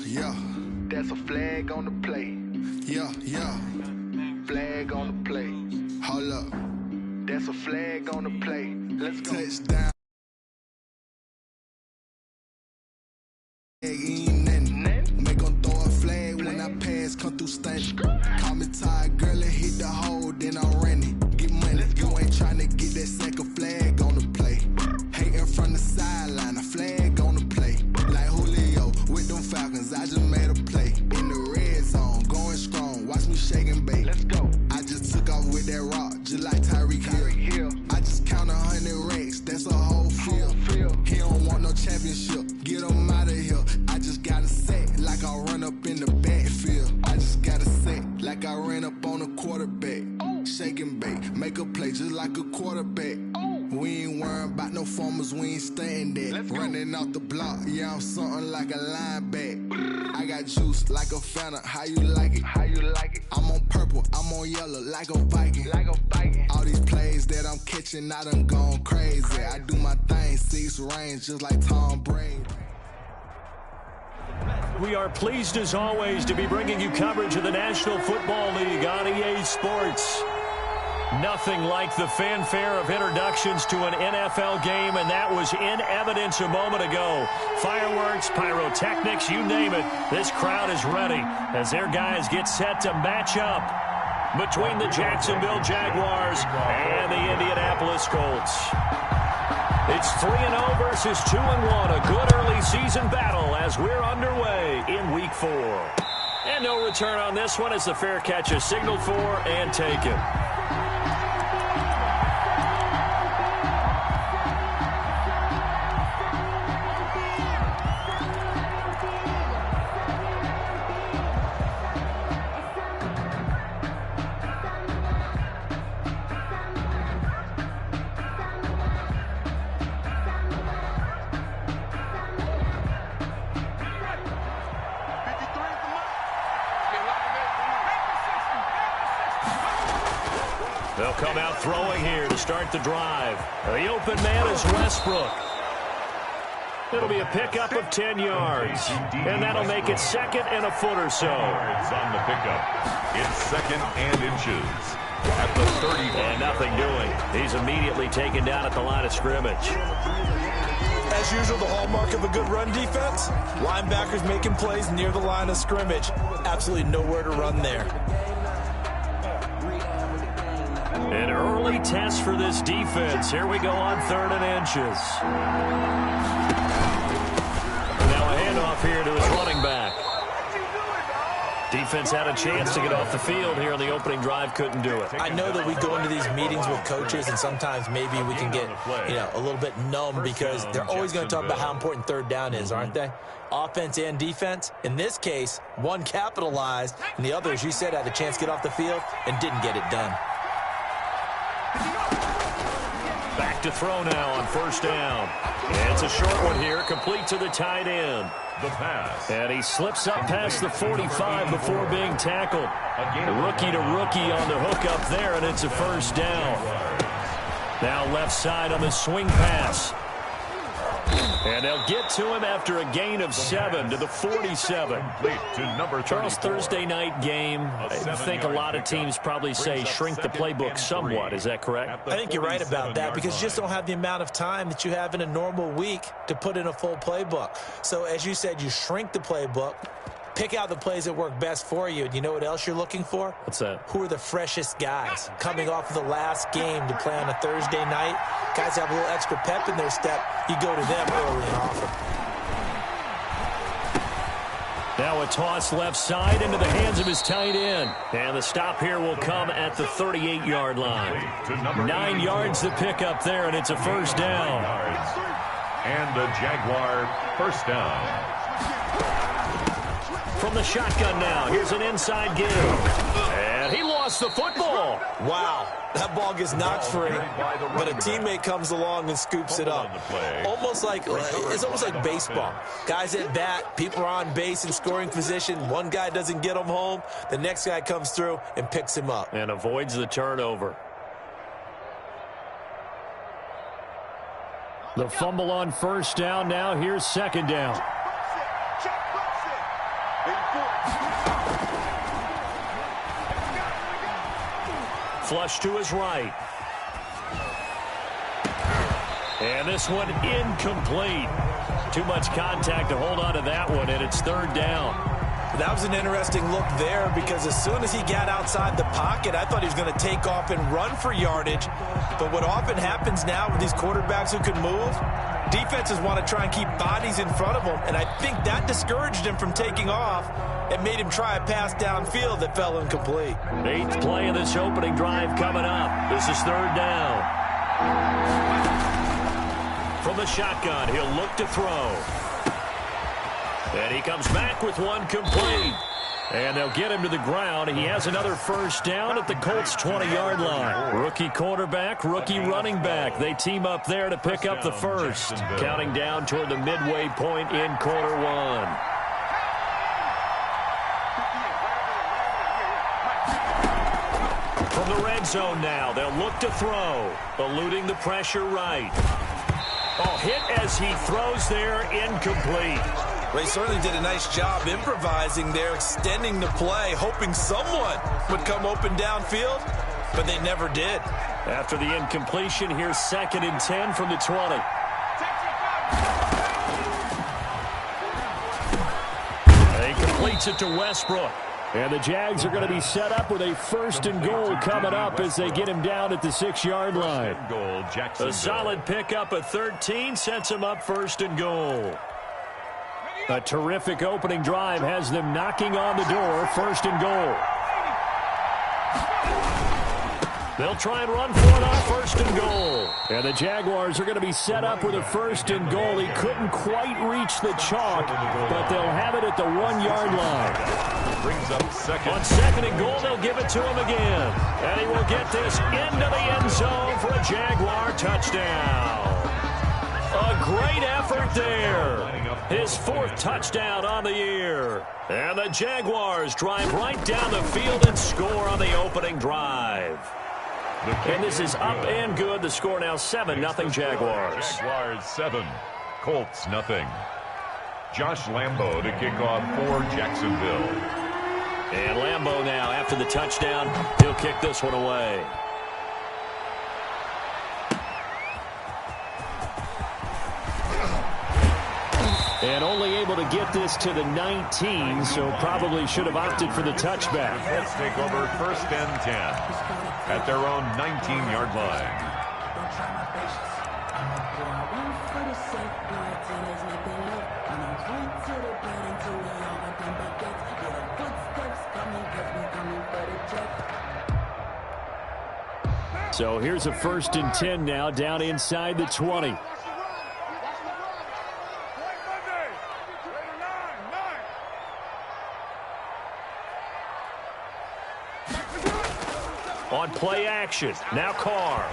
yeah. That's a flag on the play. Yeah, yeah. Flag on the play. Hold up. That's a flag on the play. Let's go. Touchdown. Ain't nothing. Make 'em throw a flag when I pass, come through stunting. Call me tired, girl, and hit the hole, then I'm running. Get money, you ain't tryna get that second flag on the play. Hating from the sideline, a flag on the play. Like Julio with them Falcons, I just made a play. In the red zone, going strong, watch me shake and bake. Let's go. I just took off with that rock, just like Tyreek Hill. I just count 100 racks, that's a whole field. He don't want no championship, get him out of here. I just got a set, like I run up in the backfield. I just got a set, like I ran up on a quarterback. Shake and bake, make a play just like a quarterback. We ain't worrying about no formers, we ain't staying there. Running off the block, yeah, I'm something like a linebacker. I got juice like a Fanta, how you like it? How you like it? I'm on purple, I'm on yellow, like a Viking. Like a Viking. All these plays that I'm catching, I done gone crazy. I do my thing, 6 range, just like Tom Brady. We are pleased as always to be bringing you coverage of the National Football League on EA Sports. Nothing like the fanfare of introductions to an NFL game, and that was in evidence a moment ago. Fireworks, pyrotechnics, you name it. This crowd is ready as their guys get set to match up between the Jacksonville Jaguars and the Indianapolis Colts. It's 3-0 versus 2-1, a good early season battle as we're underway in Week 4. And no return on this one as the fair catch is signaled for and taken. They'll come out throwing here to start the drive. The open man is Westbrook. It'll be a pickup of 10 yards. And that'll make it second and a foot or so. Yards on the pickup. It's second and inches at the 30. And nothing doing. He's immediately taken down at the line of scrimmage. As usual, the hallmark of a good run defense, linebackers making plays near the line of scrimmage. Absolutely nowhere to run there. An early test for this defense. Here we go on 3rd and inches. Now a handoff here to his running back. Defense had a chance to get off the field here on the opening drive, couldn't do it. I know that we go into these meetings with coaches, and sometimes maybe we can get, a little bit numb because they're always going to talk about how important 3rd down is, aren't they? Offense and defense. In this case, one capitalized, and the other, as you said, had a chance to get off the field and didn't get it done. Back to throw now on 1st down. And it's a short one here, complete to the tight end. The pass. And he slips up past the 45 before being tackled. Rookie to rookie on the hook up there, and it's a 1st down. Now left side on the swing pass. And they'll get to him after a gain of 7 to the 47. Charles, Thursday night game, I think a lot of teams probably say shrink the playbook somewhat. Is that correct? I think you're right about that because you just don't have the amount of time that you have in a normal week to put in a full playbook. So as you said, you shrink the playbook, pick out the plays that work best for you. And you know what else you're looking for? What's that? Who are the freshest guys coming off of the last game to play on a Thursday night? Guys have a little extra pep in their step. You go to them early and often. Now a toss left side into the hands of his tight end. And the stop here will come at the 38-yard line. 9 yards to pick up there, and it's a 1st down. And the Jaguar 1st down. From the shotgun now, here's an inside give. And he lost the football. Wow, that ball gets knocked free, but a teammate comes along and scoops it up. It's almost like baseball. Guys at bat, people are on base in scoring position. One guy doesn't get him home. The next guy comes through and picks him up. And avoids the turnover. The fumble on 1st down. Now here's 2nd down. Flush to his right. And this one incomplete. Too much contact to hold on to that one, and it's third down. That was an interesting look there because as soon as he got outside the pocket, I thought he was going to take off and run for yardage. But what often happens now with these quarterbacks who can move, defenses want to try and keep bodies in front of them, and I think that discouraged him from taking off and made him try a pass downfield that fell incomplete. 8th play of this opening drive coming up. This is third down. From the shotgun, he'll look to throw. And he comes back with one complete. And they'll get him to the ground. He has another first down at the Colts' 20-yard line. Rookie quarterback, rookie running back. They team up there to pick up the first. Counting down toward the midway point in quarter one. From the red zone now, they'll look to throw. Eluding the pressure right. Oh, hit as he throws there, incomplete. Well, he certainly did a nice job improvising there, extending the play, hoping someone would come open downfield, but they never did. After the incompletion, here's 2nd and 10 from the 20. He completes it to Westbrook. And the Jags are going to be set up with a 1st and goal coming up as they get him down at the 6-yard line. A solid pickup of 13 sets him up 1st and goal. A terrific opening drive has them knocking on the door, 1st and goal. They'll try and run for it on 1st and goal. And the Jaguars are going to be set up with a 1st and goal. He couldn't quite reach the chalk, but they'll have it at the 1-yard line. Brings up second. On 2nd and goal, they'll give it to him again. And he will get this into the end zone for a Jaguar touchdown. A great effort there. His 4th touchdown on the year. And the Jaguars drive right down the field and score on the opening drive. And this is up and good. The score now 7-0 Jaguars. Jaguars 7, Colts 0. Josh Lambo to kick off for Jacksonville. And Lambo now, after the touchdown, he'll kick this one away. And only able to get this to the 19, so probably should have opted for the touchback. Let's take over 1st and 10 at their own 19-yard line. So here's a 1st and 10 now down inside the 20. On play action, now Carr.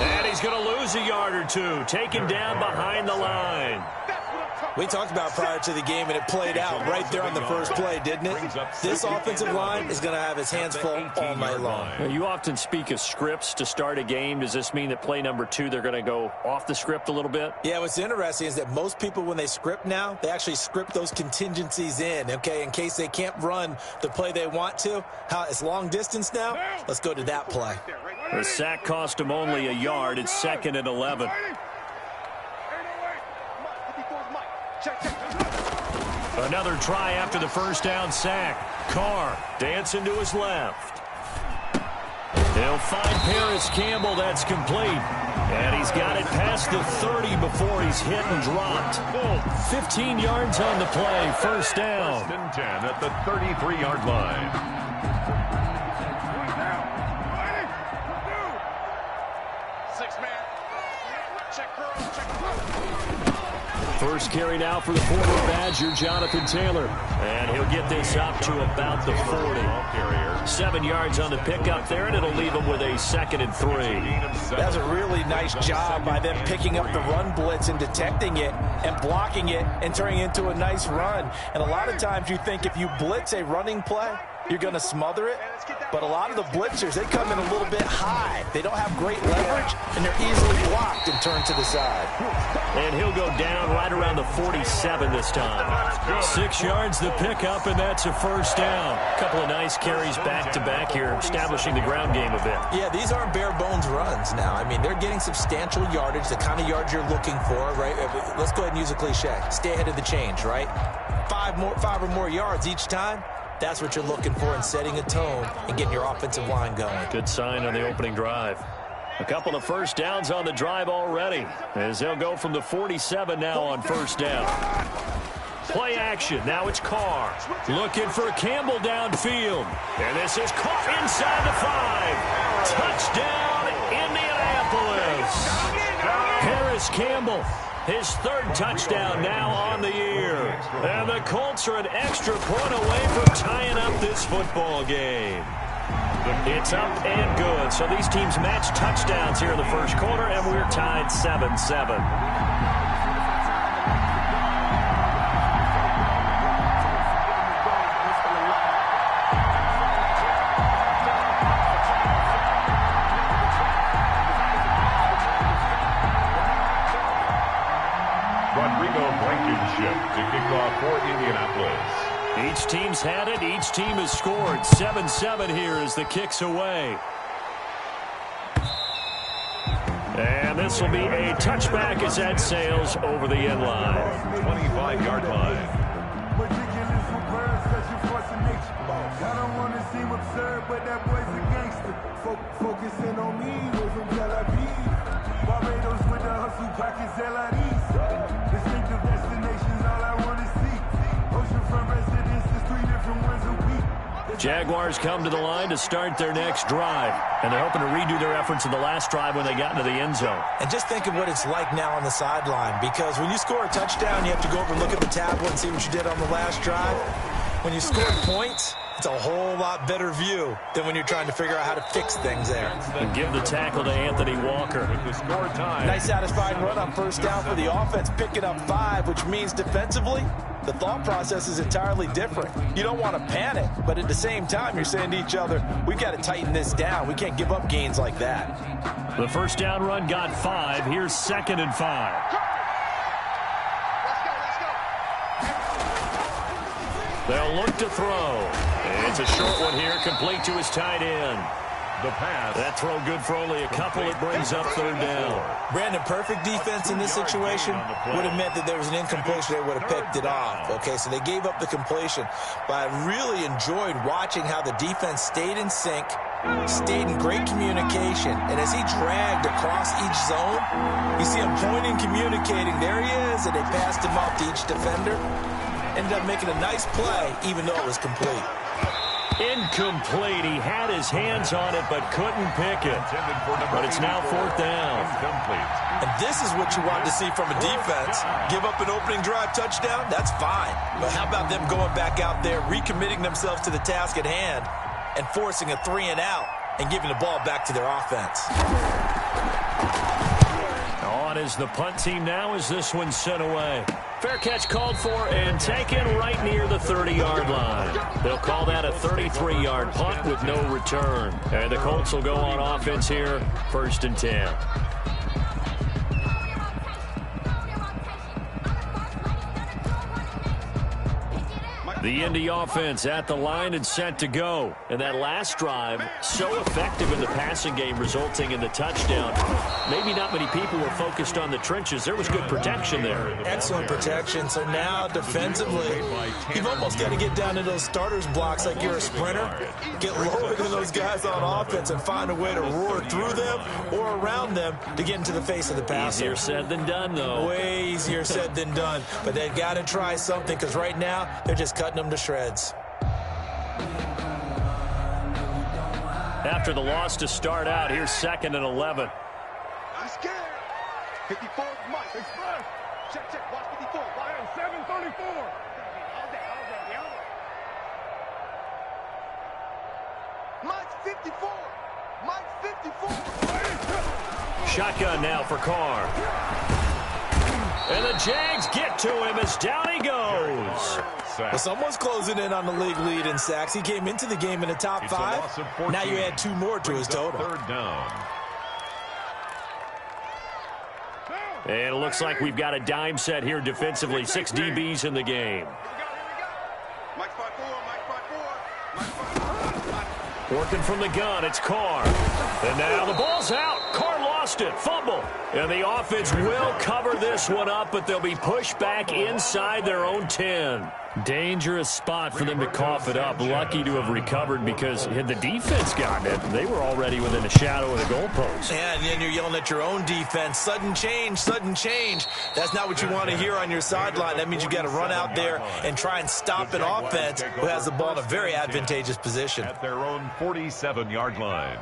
And he's going to lose a yard or two, taken down behind the line. We talked about prior to the game, and it played out right there on the first play, didn't it? This offensive line is going to have his hands full all night long. You often speak of scripts to start a game. Does this mean that play number 2, they're going to go off the script a little bit? Yeah, what's interesting is that most people, when they script now, they actually script those contingencies in, okay, in case they can't run the play they want to. It's long distance now. Let's go to that play. The sack cost him only a yard. It's 2nd and 11. Another try after the first down sack. Carr dancing to his left. He'll find Paris Campbell. That's complete. And he's got it past the 30 before he's hit and dropped. 15 yards on the play. First down. 1st and 10 at the 33-yard line. First carry now for the former Badger, Jonathan Taylor. And he'll get this up to about the 40. 7 yards on the pickup there, and it'll leave him with a 2nd and 3. That's a really nice job by them picking up the run blitz and detecting it and blocking it and turning it into a nice run. And a lot of times you think if you blitz a running play, you're going to smother it. But a lot of the blitzers, they come in a little bit high. They don't have great leverage, and they're easily blocked and turned to the side. And he'll go down right around the 47 this time. 6 yards the pickup, and that's a first down. A couple of nice carries back-to-back here, establishing the ground game a bit. Yeah, these aren't bare-bones runs now. I mean, they're getting substantial yardage, the kind of yards you're looking for, right? Let's go ahead and use a cliche. Stay ahead of the change, right? 5 or more yards each time. That's what you're looking for in setting a tone and getting your offensive line going. Good sign on the opening drive. A couple of first downs on the drive already, as they'll go from the 47 now on first down. Play action. Now it's Carr looking for Campbell downfield. And this is caught inside the 5. Touchdown, Indianapolis. Harris Campbell, his 3rd touchdown now on the year. And the Colts are an extra point away from tying up this football game. It's up and good. So these teams match touchdowns here in the first quarter, and we're tied 7-7. To kick off for Indianapolis. Each team's had it. Each team has scored. 7-7 here as the kick's away. And this will be a touchback as that sails over the end line. 25-yard line. I don't want to seem absurd, but that boy's a gangster. Focusing on me, we're from Tel Aviv. Barbados with the hustle, pockets LIDs. Distinctive destinations, all I want to see. Oceanfront residences, 3 different ones a week. Jaguars come to the line to start their next drive, and they're hoping to redo their efforts in the last drive when they got into the end zone. And just think of what it's like now on the sideline, because when you score a touchdown, you have to go over and look at the tablet and see what you did on the last drive. When you score points, it's a whole lot better view than when you're trying to figure out how to fix things there. And give the tackle to Anthony Walker. With the score time. Nice satisfying run on first down for the offense, picking up 5, which means defensively, the thought process is entirely different. You don't want to panic, but at the same time, you're saying to each other, we've got to tighten this down. We can't give up gains like that. The first down run got 5. Here's 2nd and 5. They'll look to throw. It's a short one here, complete to his tight end. The pass. That throw good for only a couple. It brings up 3rd down. Brandon, perfect defense in this situation would have meant that there was an incompletion. They would have picked it off. Okay, so they gave up the completion. But I really enjoyed watching how the defense stayed in sync, stayed in great communication. And as he dragged across each zone, you see him pointing, communicating. There he is, and they passed him off to each defender. Ended up making a nice play, even though it was complete. Incomplete. He had his hands on it, but couldn't pick it. But it's now 4th down. And this is what you want to see from a defense. Give up an opening drive touchdown, that's fine. But how about them going back out there, recommitting themselves to the task at hand, and forcing a 3 and out, and giving the ball back to their offense. On is the punt team now as this one's sent away. Fair catch called for and taken right near the 30-yard line. They'll call that a 33-yard punt with no return. And the Colts will go on offense here, 1st and 10. The Indy offense at the line and set to go. And that last drive, so effective in the passing game, resulting in the touchdown. Maybe not many people were focused on the trenches. There was good protection there. Excellent protection. So now defensively, you've almost got to get down to those starters blocks like you're a sprinter. Get lower than those guys on offense and find a way to roar through them or around them to get into the face of the passer. Easier said than done, though. Way easier said than done. But they've got to try something, because right now they're just cutting them to shreds. After the loss to start out, here's 2nd and 11. I'm scared. 54, Mike. Express. Check. Watch 54. Watch 734. Mike 54. Mike 54. Shotgun now for Carr. And the Jags get to him as down he goes. Well, someone's closing in on the league lead in sacks. He came into the game in the top 5. Now you add 2 more to his total. Third down. And it looks like we've got a dime set here defensively. 6 DBs in the game. Working from the gun, it's Carr. And now the ball's out. Carr lost it. Fumble. And the offense will cover this one up, but they'll be pushed back inside their own 10. Dangerous spot for them to cough it up. Lucky to have recovered because had the defense gotten it, they were already within a shadow of the goalpost. Yeah, and then you're yelling at your own defense. Sudden change, sudden change. That's not what you want to hear on your sideline. That means you got to run out there and try and stop an offense who has the ball in a very advantageous position. At their own 47-yard line.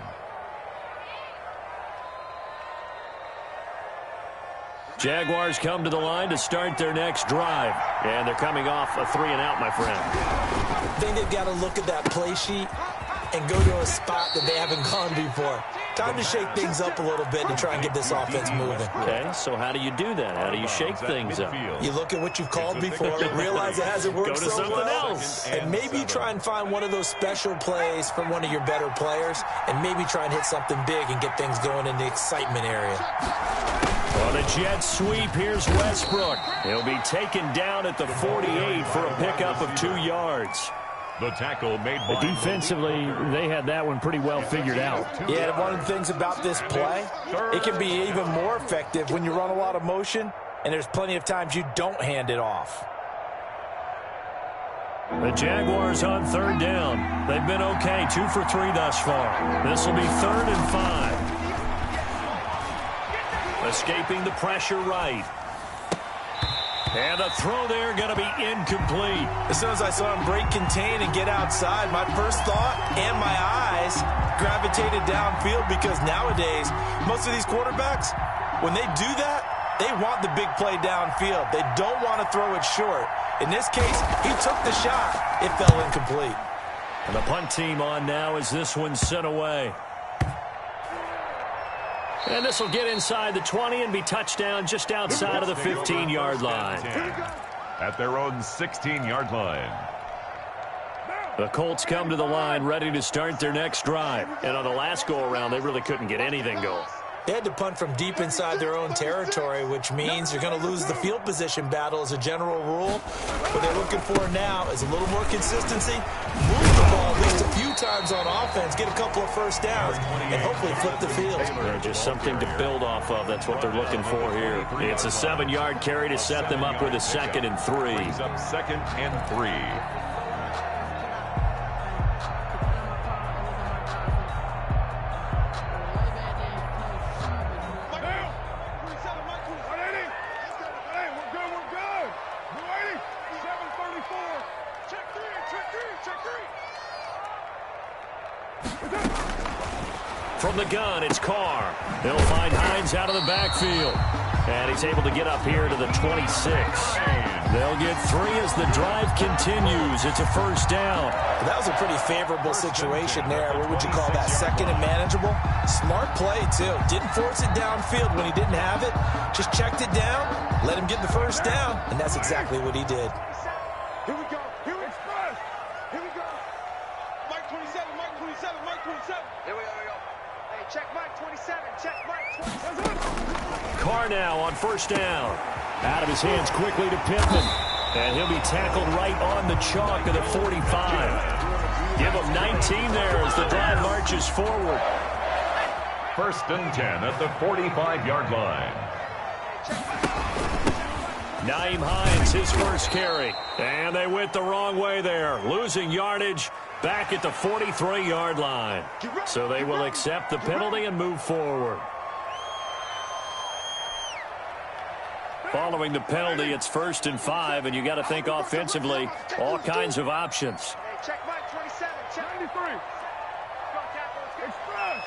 Jaguars come to the line to start their next drive. And they're coming off a 3 and out, my friend. I think they've got to look at that play sheet and go to a spot that they haven't gone before. Time to shake things up a little bit and try and get this offense moving. Okay, so how do you do that? How do you shake things up? You look at what you've called before, realize it hasn't worked so well. Go to something else. And maybe try and find one of those special plays from one of your better players, and maybe try and hit something big and get things going in the excitement area. On the jet sweep, here's Westbrook. He'll be taken down at the 48 for a pickup of 2 yards. The tackle made by defensively, they had that one pretty well figured out. Yeah, one of the things about this play, it can be even more effective when you run a lot of motion, and there's plenty of times you don't hand it off. The Jaguars on 3rd down. They've been okay, 2 for 3 thus far. This will be 3rd and 5. Escaping the pressure right. And a throw there going to be incomplete. As soon as I saw him break contain and get outside, my first thought and my eyes gravitated downfield because nowadays, most of these quarterbacks, when they do that, they want the big play downfield. They don't want to throw it short. In this case, he took the shot. It fell incomplete. And the punt team on now as this one's sent away. And this will get inside the 20 and be touchdown just outside of the 15-yard line. At their own 16-yard line. The Colts come to the line ready to start their next drive. And on the last go-around, they really couldn't get anything going. They had to punt from deep inside their own territory, which means you're going to lose the field position battle as a general rule. What they're looking for now is a little more consistency, move the ball at least a few times on offense, get a couple of first downs, and hopefully flip the field. Just something to build off of. That's what they're looking for here. It's a 7-yard carry to set them up with a 2nd and 3. He's up 2nd and 3. From the gun, it's Carr. They'll find Hines out of the backfield. And he's able to get up here to the 26. They'll get 3 as the drive continues. It's a first down. That was a pretty favorable situation there. What would you call that? 2nd and manageable? Smart play, too. Didn't force it downfield when he didn't have it. Just checked it down, let him get the first down, and that's exactly what he did. Here we go. Here we go. Here we go. Mike 27, Mike 27, Mike 27. Here we go. Hey, check Mike 27, check Mike 27. Carr now on first down. Out of his hands quickly to Pittman. And he'll be tackled right on the chalk of the 45. Give him 19 there as the drive marches forward. 1st and 10 at the 45-yard line. Nyheim Hines, his first carry. And they went the wrong way there. Losing yardage back at the 43-yard line. So they will accept the penalty and move forward. Following the penalty, it's 1st and 5, and you got to think offensively, all kinds of options. Hey, check Mike 27, check 93. Express.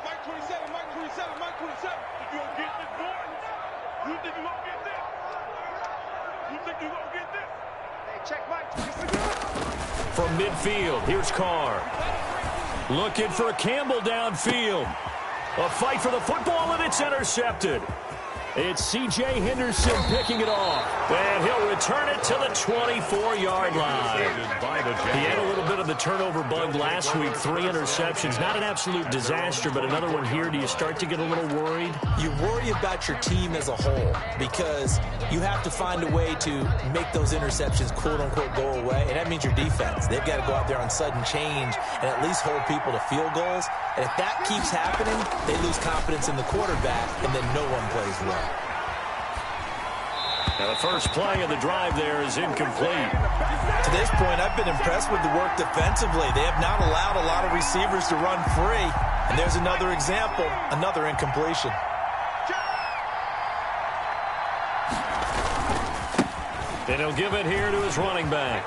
Mike 27, Mike 27, Mike 27. You gonna get this, boy? You think you gonna get this? You think you gonna get this? Hey, check Mike 27. From midfield, here's Carr. Looking for Campbell downfield. A fight for the football, and it's intercepted. It's C.J. Henderson picking it off. And he'll return it to the 24-yard line. He had a little bit of the turnover bug last week. 3 interceptions. Not an absolute disaster, but another one here. Do you start to get a little worried? You worry about your team as a whole because you have to find a way to make those interceptions, quote-unquote, go away. And that means your defense. They've got to go out there on sudden change and at least hold people to field goals. And if that keeps happening, they lose confidence in the quarterback, and then no one plays well. Now the first play of the drive there is incomplete. To this point, I've been impressed with the work defensively. They have not allowed a lot of receivers to run free. And there's another example, another incompletion. And he'll give it here to his running back.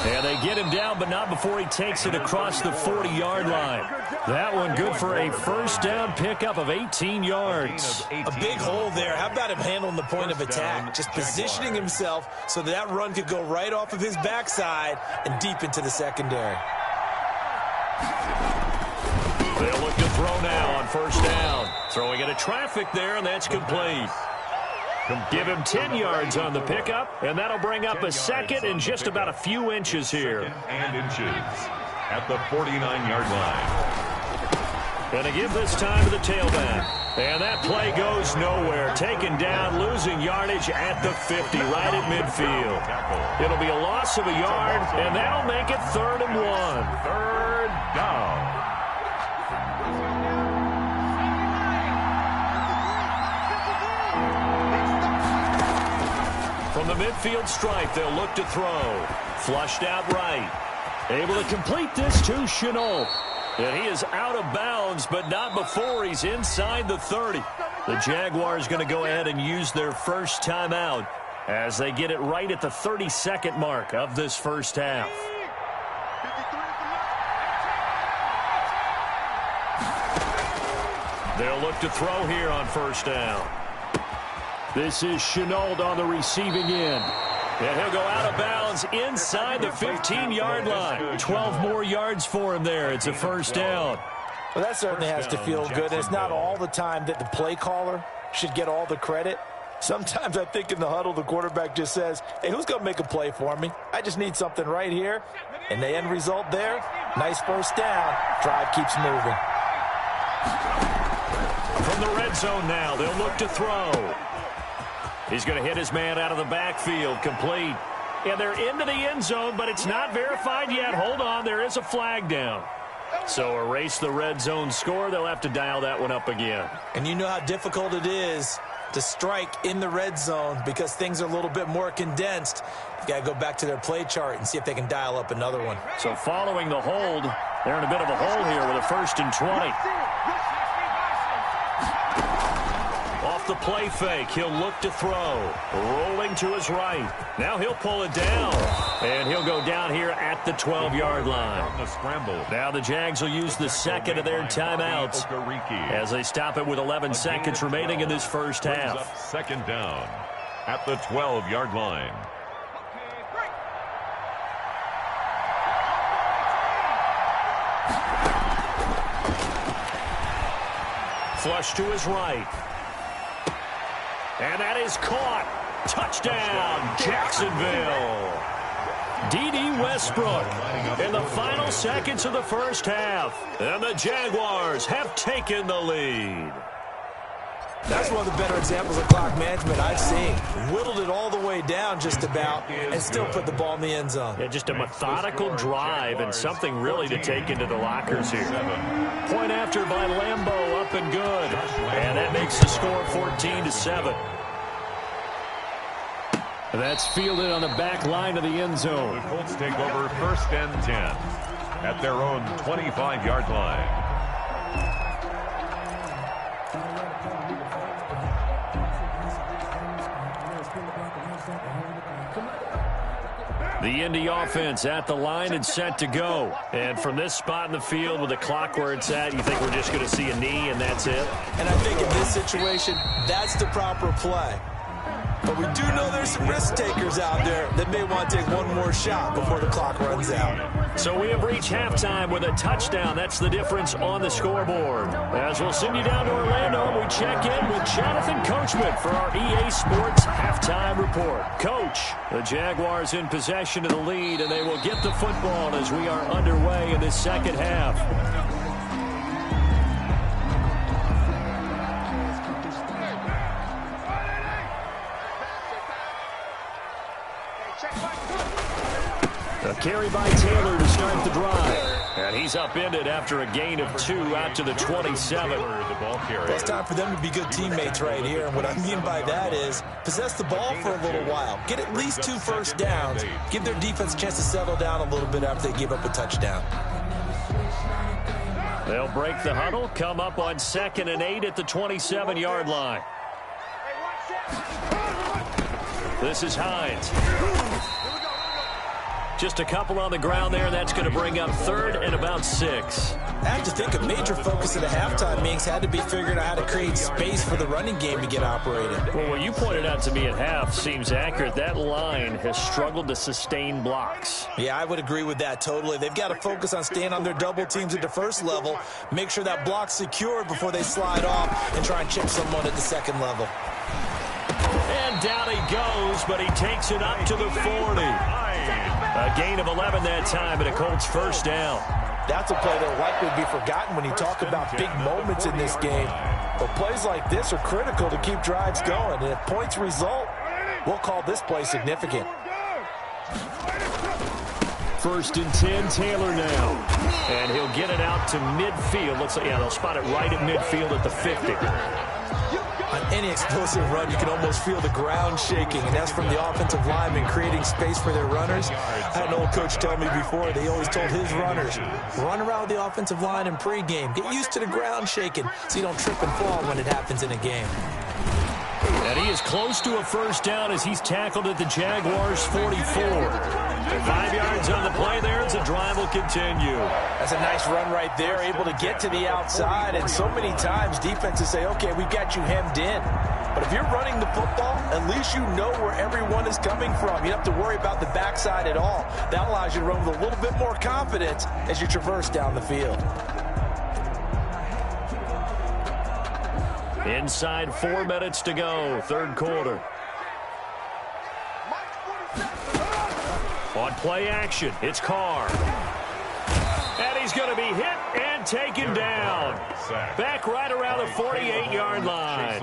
And they get him down, but not before he takes it across the 40-yard line. That one good for a first down pickup of 18 yards. A big hole there. How about him handling the point of attack? Just positioning himself so that run could go right off of his backside and deep into the secondary. They'll look to throw now on first down. Throwing into traffic there, and that's complete. Give him 10 yards on the pickup, and that'll bring up a second and just about a few inches here. And inches at the 49-yard line. Going to give this time to the tailback. And that play goes nowhere. Taken down, losing yardage at the 50, right at midfield. It'll be a loss of a yard, and that'll make it 3rd and 1. 3rd down. From the midfield stripe, they'll look to throw. Flushed out right. Able to complete this to Shenault. And he is out of bounds, but not before he's inside the 30. The Jaguars going to go ahead and use their first timeout as they get it right at the 32nd mark of this first half. They'll look to throw here on first down. This is Shenault on the receiving end. And he'll go out of bounds inside the 15-yard line. 12 more yards for him there. It's a first down. Well, that certainly has to feel good. It's not all the time that the play caller should get all the credit. Sometimes I think in the huddle, the quarterback just says, hey, who's going to make a play for me? I just need something right here. And the end result there, nice first down. Drive keeps moving. From the red zone now, they'll look to throw. He's going to hit his man out of the backfield, complete. And they're into the end zone, but it's not verified yet. Hold on, there is a flag down. So erase the red zone score. They'll have to dial that one up again. And you know how difficult it is to strike in the red zone because things are a little bit more condensed. You've got to go back to their play chart and see if they can dial up another one. So following the hold, they're in a bit of a hole here with a 1st and 20. Off the play fake, he'll look to throw. Rolling to his right. Now he'll pull it down. And he'll go down here at the 12-yard line. Now the Jags will use the second of their timeouts as they stop it with 11 seconds remaining in this first half. Second down at the 12-yard line. Flush to his right. And that is caught. Touchdown, Jacksonville. D.D. Westbrook in the final seconds of the first half. And the Jaguars have taken the lead. That's one of the better examples of clock management I've seen. Whittled it all the way down just about and still put the ball in the end zone. Yeah, just a methodical drive and something really to take into the lockers here. Point after by Lambeau, up and good. And that makes the score 14-7. That's fielded on the back line of the end zone. The Colts take over 1st and 10 at their own 25-yard line. The Indy offense at the line and set to go. And from this spot in the field with the clock where it's at, you think we're just going to see a knee and that's it? And I think in this situation, that's the proper play. But we do know there's there's some risk takers out there that may want to take one more shot before the clock runs out. So we have reached halftime with a touchdown. That's the difference on the scoreboard. As we'll send you down to Orlando, we check in with Jonathan Coachman for our EA Sports halftime report. Coach, the Jaguars in possession of the lead, and they will get the football as we are underway in this second half. A carry by Taylor to start the drive. And he's upended after a gain of 2 out to the 27. It's time for them to be good teammates right here. And what I mean by that is possess the ball for a little while. Get at least 2 first downs. Give their defense a chance to settle down a little bit after they give up a touchdown. They'll break the huddle, come up on 2nd and 8 at the 27-yard line. This is Hines. Just a couple on the ground there. That's going to bring up 3rd and about 6. I have to think a major focus of the halftime meetings had to be figuring out how to create space for the running game to get operated. Well, what you pointed out to me at half seems accurate. That line has struggled to sustain blocks. Yeah, I would agree with that totally. They've got to focus on staying on their double teams at the first level, make sure that block's secured before they slide off and try and chip someone at the second level. And down he goes, but he takes it up to the 40. A gain of 11 that time and a Colts first down. That's a play that will likely be forgotten when you talk about big moments in this game. But plays like this are critical to keep drives going. And if points result, we'll call this play significant. 1st and 10, Taylor now. And he'll get it out to midfield. Looks like, yeah, they'll spot it right at midfield at the 50. On any explosive run, you can almost feel the ground shaking, and that's from the offensive linemen creating space for their runners. I had an old coach tell me before, they always told his runners, run around the offensive line in pregame. Get used to the ground shaking so you don't trip and fall when it happens in a game. And he is close to a first down as he's tackled at the Jaguars' 44. 5 yards on the play there as the drive will continue. That's a nice run right there, able to get to the outside. And so many times defenses say, okay, we got you hemmed in. But if you're running the football, at least you know where everyone is coming from. You don't have to worry about the backside at all. That allows you to run with a little bit more confidence as you traverse down the field. Inside 4 minutes to go, 3rd quarter. On play action, it's Carr. And he's going to be hit and taken down. Back right around the 48-yard line.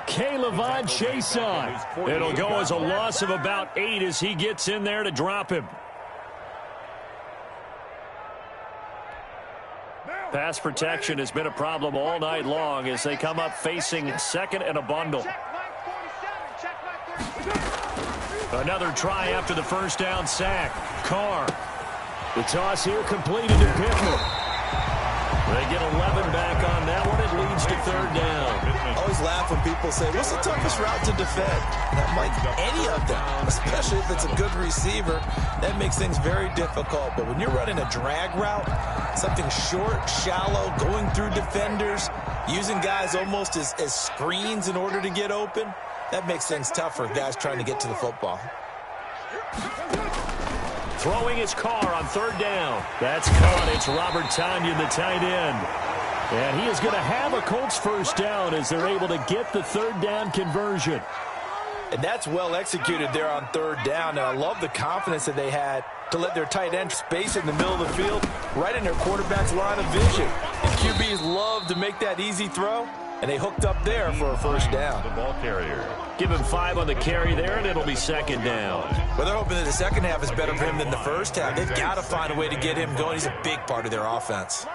K'Lavon Chaisson. It'll go as a loss of about 8 as he gets in there to drop him. Pass protection has been a problem all night long as they come up facing 2nd and a bundle. Another try after the first down sack. Carr. The toss here completed to Pittman. They get 11 back on that one. It leads to 3rd down. I always laugh when people say, what's the toughest route to defend? That might be any of them, especially if it's a good receiver. That makes things very difficult. But when you're running a drag route, something short, shallow, going through defenders, using guys almost as screens in order to get open, that makes things tough for guys trying to get to the football. Throwing his Carr on 3rd down. That's caught. It's Robert Tonyan, the tight end. And he is going to have a Colts first down as they're able to get the 3rd down conversion. And that's well executed there on 3rd down. And I love the confidence that they had to let their tight end space in the middle of the field right in their quarterback's line of vision. And QBs love to make that easy throw. And they hooked up there for a first down. The ball carrier. Give him 5 on the carry there, and it'll be 2nd down. Well, they're hoping that the second half is better for him than the first half. They've got to find a way to get him going. He's a big part of their offense.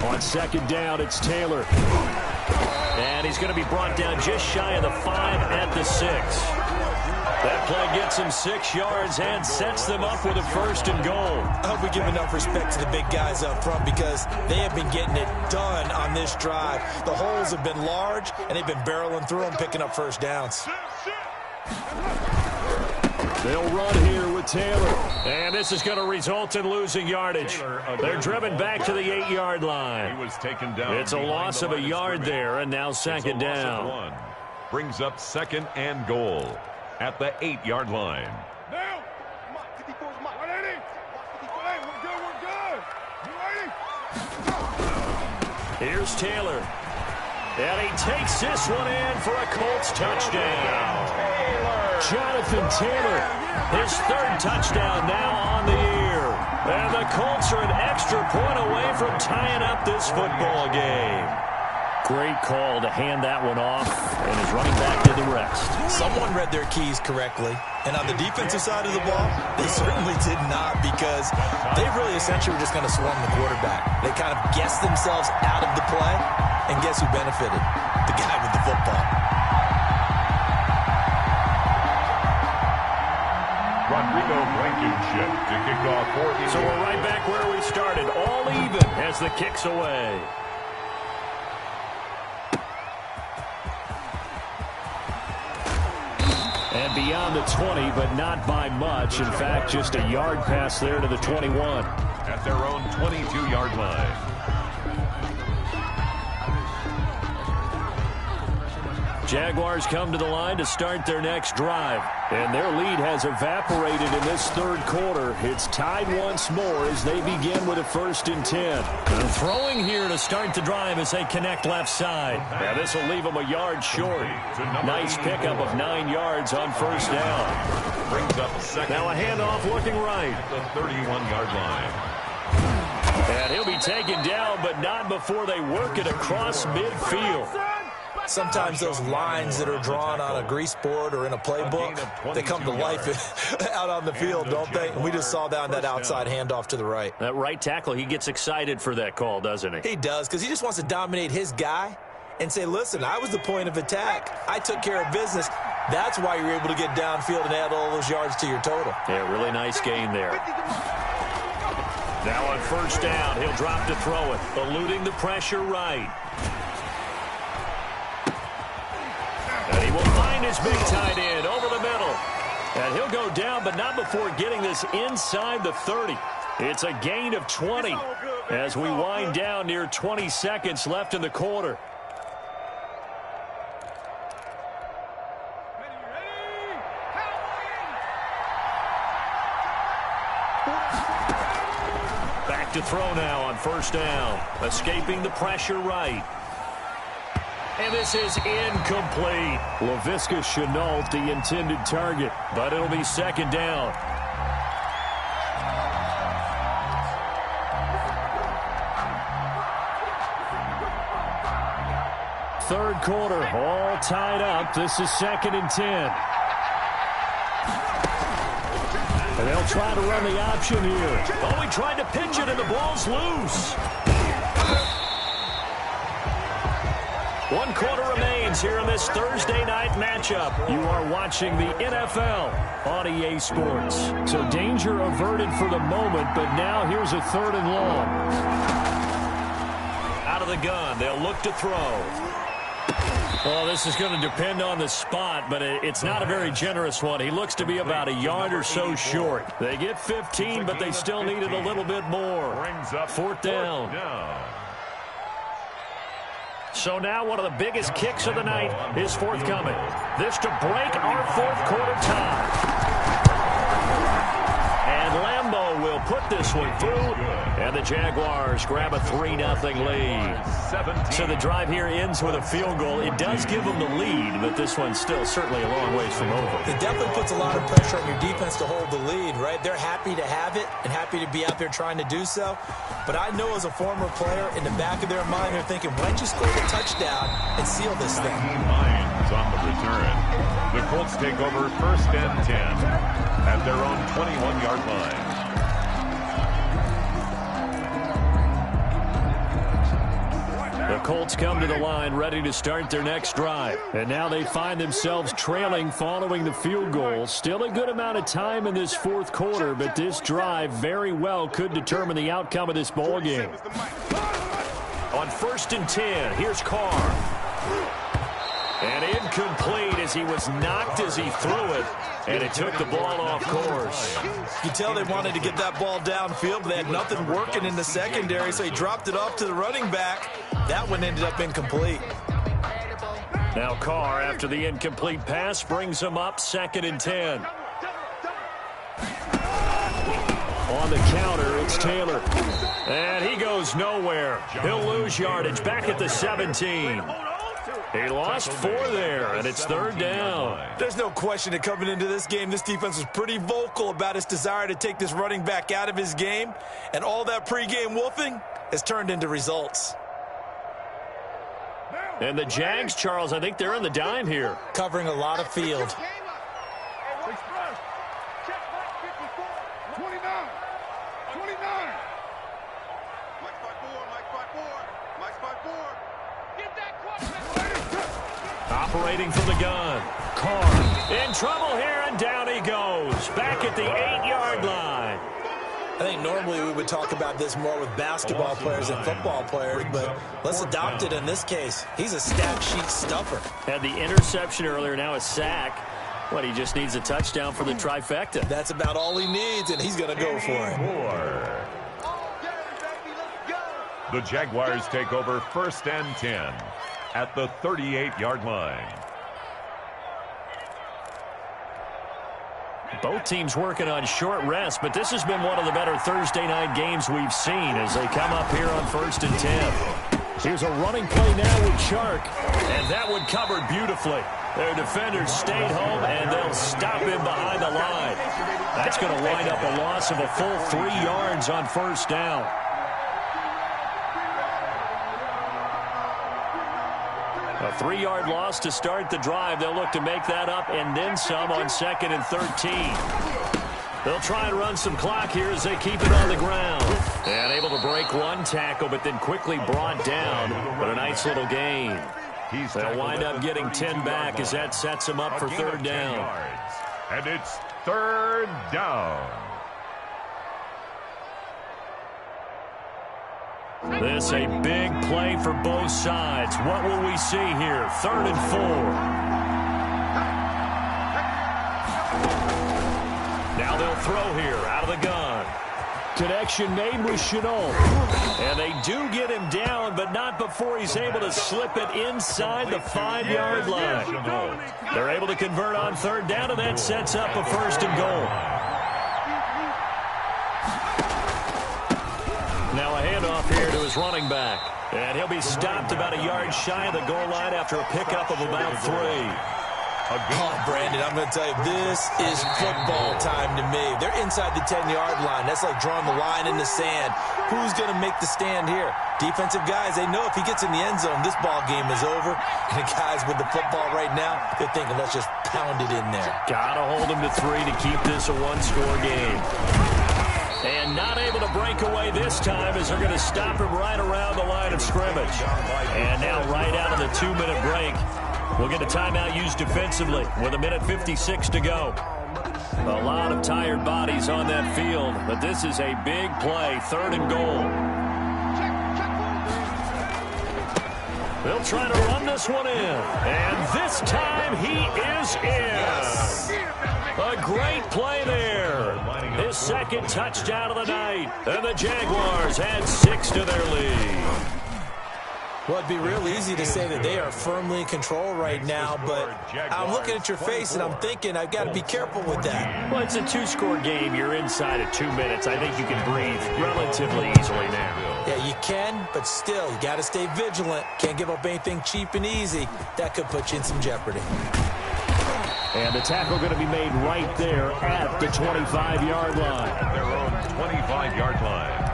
On 2nd down, it's Taylor. And he's going to be brought down just shy of the 5 at the 6. That play gets him 6 yards and sets them up with a 1st and goal. I hope we give enough respect to the big guys up front because they have been getting it done on this drive. The holes have been large, and they've been barreling through them, picking up first downs. They'll run here with Taylor. And this is going to result in losing yardage. They're driven back to the 8-yard line. He was taken down. It's a loss of a yard there, and now second down. Brings up 2nd and goal at the 8-yard line. Now, 54's Mike. 180. 54, we're good. You ready? Here's Taylor. And he takes this one in for a Colts touchdown. Jonathan Taylor, his 3rd touchdown now on the year. And the Colts are an extra point away from tying up this football game. Great call to hand that one off, and his running back did the rest. Someone read their keys correctly, and on the defensive side of the ball, they certainly did not, because they really essentially were just going to swarm the quarterback. They kind of guessed themselves out of the play, and guess who benefited? The guy with the football. Rodrigo Blankenship to kick off for India. So we're right back where we started, all even as the kick's away. And beyond the 20, but not by much. In fact, just a yard pass there to the 21. At their own 22-yard line. Jaguars come to the line to start their next drive. And their lead has evaporated in this 3rd quarter. It's tied once more as they begin with a 1st and 10. And throwing here to start the drive as they connect left side. Now this will leave them a yard short. Nice pickup of 9 yards on 1st down. Brings up 2nd. Now a handoff looking right. At the 31-yard line. And he'll be taken down, but not before they work it across midfield. Sometimes those lines that are drawn on a grease board or in a playbook, they come to life out on the field, don't they? And we just saw that on that outside handoff to the right. That right tackle, he gets excited for that call, doesn't he? He does, because he just wants to dominate his guy and say, listen, I was the point of attack. I took care of business. That's why you're able to get downfield and add all those yards to your total. Yeah, really nice gain there. Now on 1st down, he'll drop to throw it, eluding the pressure right. And he will find his big tight end over the middle. And he'll go down, but not before getting this inside the 30. It's a gain of 20 as we wind down near 20 seconds left in the quarter. Back to throw now on 1st down. Escaping the pressure right. And this is incomplete. Laviska Shenault, the intended target, but it'll be 2nd down. Third quarter, all tied up. This is 2nd and 10. And they'll try to run the option here. Oh, he tried to pitch it, and the ball's loose. 1 quarter remains here in this Thursday night matchup. You are watching the NFL on EA Sports. So danger averted for the moment, but now here's a 3rd and long. Out of the gun, they'll look to throw. Well, this is going to depend on the spot, but it's not a very generous one. He looks to be about a yard or so short. They get 15, but they still needed a little bit more. 4th down. So now one of the biggest kicks of the night is forthcoming. This to break our 4th quarter tie. And Lambeau will put this one through, and the Jaguars grab a 3-0 lead. So the drive here ends with a field goal. It does give them the lead, but this one's still certainly a long ways from over. It definitely puts a lot of pressure on your defense to hold the lead, right? They're happy to have it and happy to be out there trying to do so. But I know as a former player, in the back of their mind, they're thinking, why don't you score the touchdown and seal this thing? Lions on the return. The Colts take over 1st and 10 at their own 21-yard line. The Colts come to the line ready to start their next drive. And now they find themselves trailing following the field goal. Still a good amount of time in this 4th quarter, but this drive very well could determine the outcome of this ball game. On 1st and 10, here's Carr. And incomplete as he was knocked as he threw it, and it took the ball off course. You tell they wanted to get that ball downfield, but they had nothing working in the secondary, so he dropped it off to the running back. That one ended up incomplete. Now Carr, after the incomplete pass, brings him up 2nd and 10. On the counter, it's Taylor. And he goes nowhere. He'll lose yardage back at the 17. He lost 4 there, and it's 3rd down. There's no question that coming into this game, this defense was pretty vocal about its desire to take this running back out of his game, and all that pregame wolfing has turned into results. And the Jags, Charles, I think they're in the dime here. Covering a lot of field. 29. Mike 5-4. Get that quarterback. Operating from the gun. Carr in trouble here, and down he goes. Back at the 8-yard line. I think normally we would talk about this more with basketball players than football players, but let's adopt it in this case. He's a stat sheet stuffer. Had the interception earlier, now a sack. But he just needs a touchdown for the trifecta. That's about all he needs, and he's going to go for it. The Jaguars take over 1st and 10 at the 38-yard line. Both teams working on short rest, but this has been one of the better Thursday night games we've seen as they come up here on 1st and 10. Here's a running play now with Chark, and that one covered beautifully. Their defenders stayed home, and they'll stop him behind the line. That's going to wind up a loss of a full 3 yards on 1st down. A 3-yard loss to start the drive. They'll look to make that up and then some on 2nd and 13. They'll try and run some clock here as they keep it on the ground. And able to break one tackle, but then quickly brought down. But a nice little gain. They'll wind up getting 10 back as that sets them up for 3rd down. And it's 3rd down. This a big play for both sides. What will we see here? 3rd and 4. Now they'll throw here out of the gun. Connection made with Chenault. And they do get him down, but not before he's able to slip it inside the 5-yard line. They're able to convert on 3rd down, and that sets up a 1st and goal. Now a handoff here to his running back. And he'll be stopped about a yard shy of the goal line after a pickup of about 3. Oh, Brandon, I'm going to tell you, this is football time to me. They're inside the 10-yard line. That's like drawing the line in the sand. Who's going to make the stand here? Defensive guys, they know if he gets in the end zone, this ball game is over. And the guys with the football right now, they're thinking, let's just pound it in there. Got to hold him to 3 to keep this a 1-score game. And not able to break away this time as they're going to stop him right around the line of scrimmage. And now right out of the 2-minute break, we'll get a timeout used defensively with 1:56 to go. A lot of tired bodies on that field, but this is a big play, 3rd and goal. They'll try to run this one in, and this time he is in. A great play there. His 2nd touchdown of the night, and the Jaguars add 6 to their lead. Well, it'd be real easy to say that they are firmly in control right now, but I'm looking at your face and I'm thinking I've got to be careful with that. Well, it's a 2-score game. You're inside of 2 minutes. I think you can breathe relatively easily now. Yeah, you can, but still, you got to stay vigilant. Can't give up anything cheap and easy. That could put you in some jeopardy. And the tackle going to be made right there at the 25-yard line. Their own 25-yard line.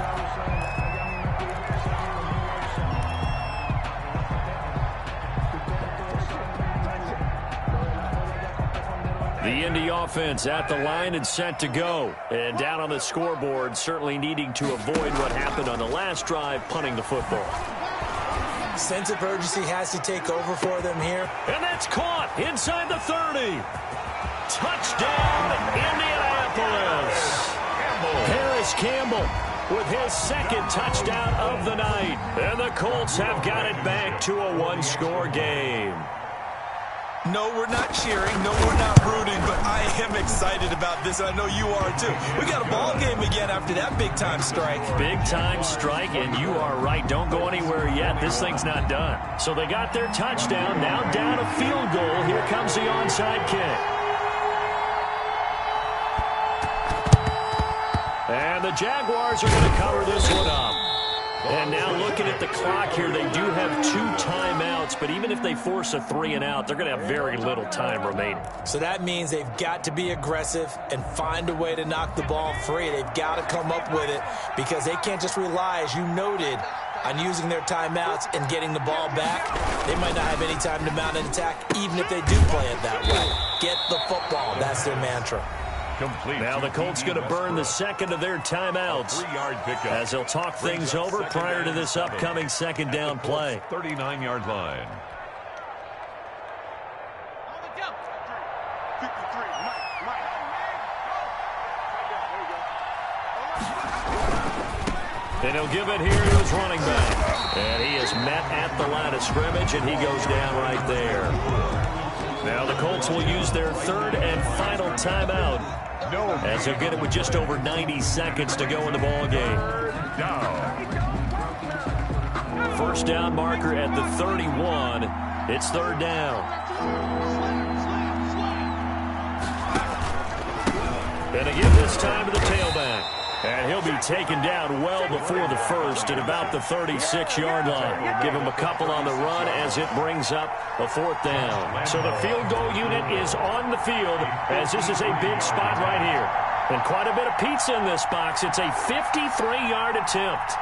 The Indy offense at the line and set to go. And down on the scoreboard, certainly needing to avoid what happened on the last drive, punting the football. Sense of urgency has to take over for them here. And that's caught inside the 30. Touchdown, Indianapolis. Harris Campbell with his 2nd touchdown of the night. And the Colts have got it back to a 1-score game. No, we're not cheering. No, we're not rooting, but I am excited about this, and I know you are too. We got a ball game again after that big-time strike. Big-time strike, and you are right. Don't go anywhere yet. This thing's not done. So they got their touchdown. Now down a field goal. Here comes the onside kick. And the Jaguars are going to cover this one up. And now looking at the clock here, they do have 2 timeouts, but even if they force a 3-and-out, they're going to have very little time remaining. So that means they've got to be aggressive and find a way to knock the ball free. They've got to come up with it because they can't just rely, as you noted, on using their timeouts and getting the ball back. They might not have any time to mount an attack, even if they do play it that way. Get the football. That's their mantra. Complete. Now the Colts going to burn the second of their timeouts as they'll talk things over prior to this upcoming second down play. 39-yard line. And he'll give it here to his running back. And he is met at the line of scrimmage, and he goes down right there. Now the Colts will use their third and final timeout as they'll get it with just over 90 seconds to go in the ball game. First down marker at the 31. It's third down. And they give this time to the tailback. And he'll be taken down well before the first at about the 36-yard line. Give him a couple on the run as it brings up a fourth down. So the field goal unit is on the field as this is a big spot right here. And quite a bit of pizza in this box. It's a 53-yard attempt.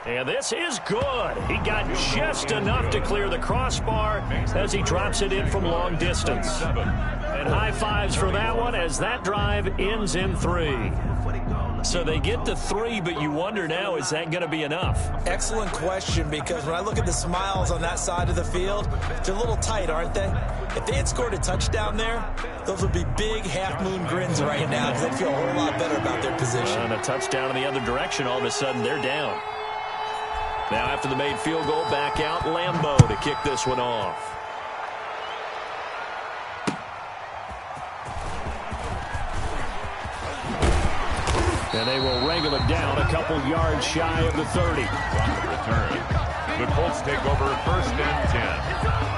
And this is good. He got just enough to clear the crossbar as he drops it in from long distance. And high fives for that one as that drive ends in 3. So they get to 3, but you wonder now, is that going to be enough? Excellent question, because when I look at the smiles on that side of the field, they're a little tight, aren't they? If they had scored a touchdown there, those would be big half-moon grins right now because they'd feel a whole lot better about their position. And a touchdown in the other direction, all of a sudden they're down. Now after the made field goal, back out Lambeau to kick this one off. And they will wrangle it down a couple yards shy of the 30. On the return, the Colts take over first and 10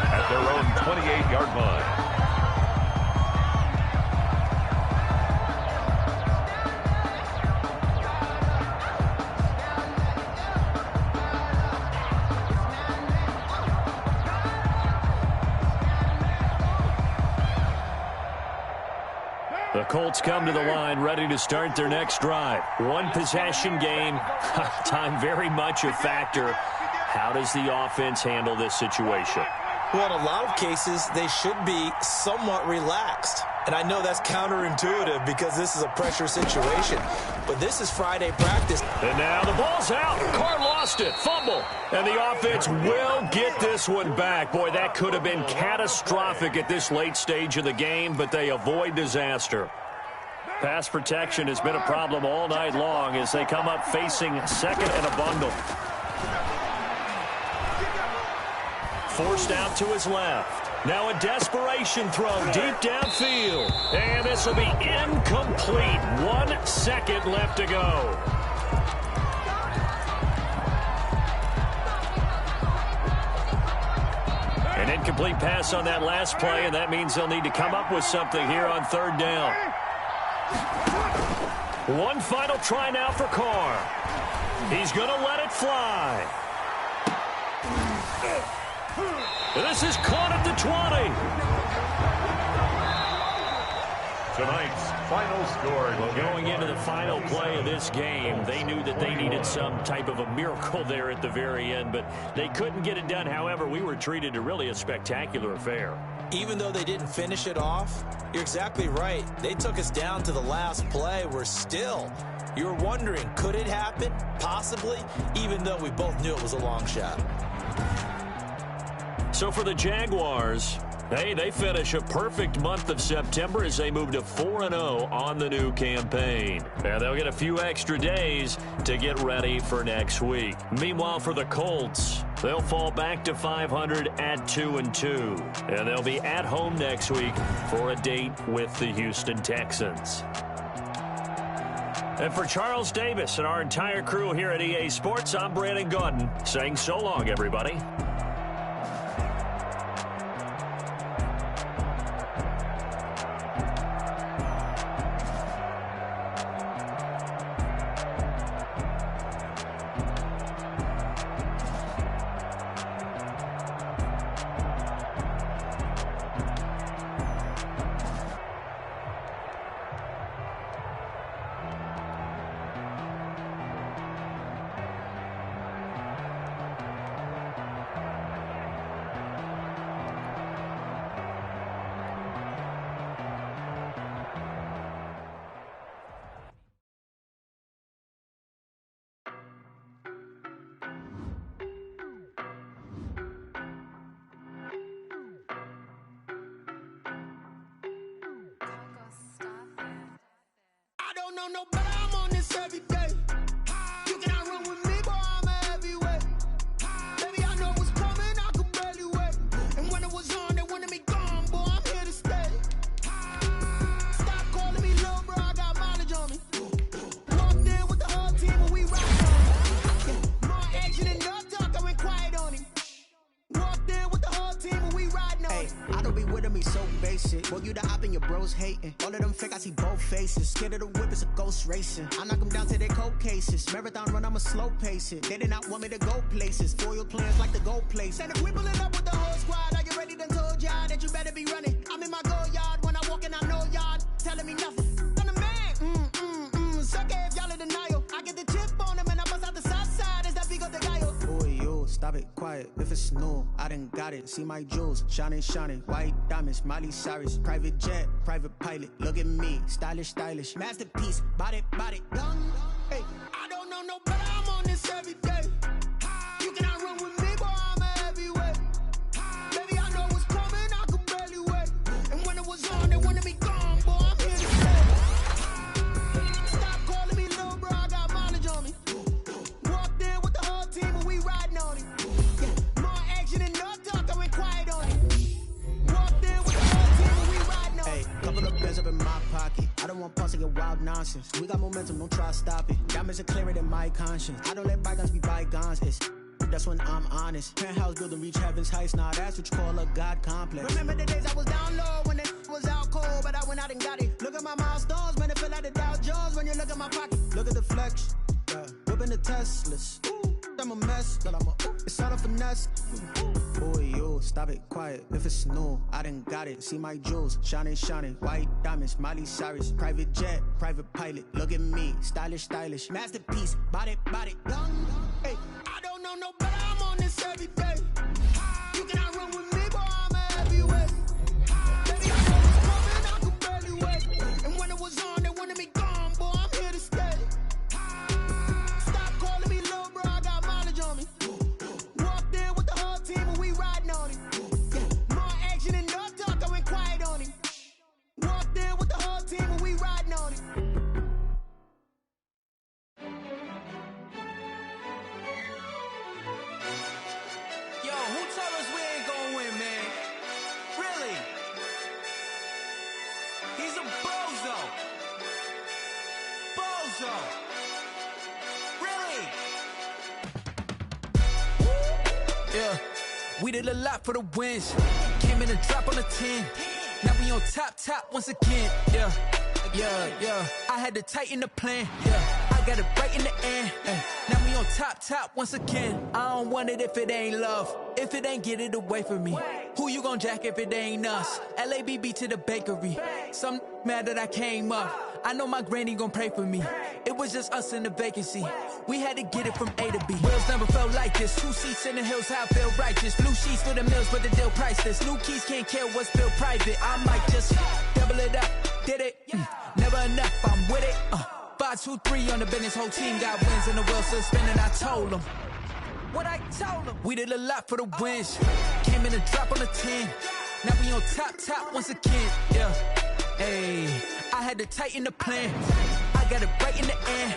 at their own 28-yard line. The Colts come to the line ready to start their next drive. One possession game. Time very much a factor. How does the offense handle this situation? Well, in a lot of cases, they should be somewhat relaxed. And I know that's counterintuitive because this is a pressure situation. But this is Friday practice. And now the ball's out. Carr lost it. Fumble. And the offense will get this one back. Boy, that could have been catastrophic at this late stage of the game, but they avoid disaster. Pass protection has been a problem all night long as they come up facing second and a bundle. Forced out to his left. Now a desperation throw deep downfield. And this will be incomplete. 1 second left to go. An incomplete pass on that last play, and that means they'll need to come up with something here on third down. One final try now for Carr. He's going to let it fly. This is caught at the 20. Tonight's final score. Well, going into the final play of this game, they knew that they needed some type of a miracle there at the very end, but they couldn't get it done. However, we were treated to really a spectacular affair. Even though they didn't finish it off, you're exactly right. They took us down to the last play. We're still, you're wondering, could it happen? Possibly, even though we both knew it was a long shot. So for the Jaguars, hey, they finish a perfect month of September as they move to 4-0 on the new campaign. And they'll get a few extra days to get ready for next week. Meanwhile, for the Colts, they'll fall back to 500 at 2-2. And they'll be at home next week for a date with the Houston Texans. And for Charles Davis and our entire crew here at EA Sports, I'm Brandon Gaudin saying so long, everybody. No, but I'm on this every day. You cannot run with me, boy, I'm a heavyweight. Baby, I know what's coming, I could barely wait. And when it was on, they wanted me gone, boy, I'm here to stay. Stop calling me little bro, I got mileage on me. Walked in with the whole team and we ride on. More action and no talk, I went quiet on him. Walked in with the whole team and we riding on him. I don't be with him, he's so basic. Well, you the op and your bros hating. All of them fake, I see both faces. Scared of the whip, it's a ghost racing. I knock them down to their cold cases. Marathon run, I'ma slow pace it. They did not want me to go places. Foil plans like the gold place. And if we pulling up with the whole squad, I get ready to told y'all that you better be running. I'm in my go yard when I walk in, I know y'all telling me nothing. I'm the man, suck it if y'all in denial. I get the chip on them and I bust out the south side. Is that big of the guy? Boy, yo, stop it, quiet. If it's new, I done got it. See my jewels, shining, shining. White diamonds, Miley Cyrus. Private jet, private pilot. Look at me, stylish, stylish. Masterpiece, body, young. Hey, I don't know no better, I'm on this every day. You cannot run with me, boy, I'm a heavyweight. Baby, I know what's coming, I could barely wait. And when it was on, they wanted me gone, boy, I'm here to stay. Stop calling me little bro, I got mileage on me. Walked in with the whole team and we riding on him. Yeah, more action and no talk, I went quiet on him. Walked in with the whole team and we riding on him. Hey, couple of bands up in my pocket. I don't want pulse to get wild nonsense. We got momentum, don't try to stop it. Diamonds are clearer than my conscience. I don't let bygones be bygones. That's when I'm honest. Penthouse building, reach heaven's heights. Now that's what you call a God complex. Remember the days I was down low when it was out cold, but I went out and got it. Look at my milestones, man, it feel like the Dow Jones when you look at my pocket. Look at the flex, yeah. Whipping the Teslas. Ooh, I'm a mess, but I'm a it's all a finesse. Boy, yo, stop it, quiet. If it's new, I done got it. See my jewels, shining, shining. White diamonds, Miley Cyrus. Private jet, private pilot. Look at me, stylish, stylish. Masterpiece, body, young. Hey, I don't know no better, I'm on this every day. You cannot run with me, boy, I'm a heavyweight. Baby, I know what's coming, I could barely wait. And when it was on, they wanted me gone, boy, I'm here to stay. Stop calling me little bro, I got mileage on me. Walked in with the whole team and we riding on him. Yeah, more action and no talk, I went quiet on him. Walked in with the whole team and we riding on him. Yo, who told us we ain't gonna win, man? Really? He's a bozo. Bozo. Really? Yeah, we did a lot for the wins. Came in a drop on a 10. Now we on top once again. Yeah. I had to tighten the plan. Yeah, I got it right in the end. Now we on top once again. I don't want it if it ain't love. If it ain't, get it away from me. Who you gon' jack if it ain't us? LABB to the bakery. Some mad that I came up. I know my granny gon' pray for me. It was just us in the vacancy. We had to get it from A to B. Wheels never felt like this. 2 seats in the hills, how I feel righteous. Blue sheets for the mills, but the deal priceless. New keys can't care what's built private. I might just double it up. Did it? Never enough, I'm with it. 5, 2, 3 on the business. Whole team got wins and the wheels still spinning. I told them. what I told them. We did a lot for the wins. Came in a drop on a 10. Now we on top once again. Yeah. Hey, I had to tighten the plan. I got it right in the end.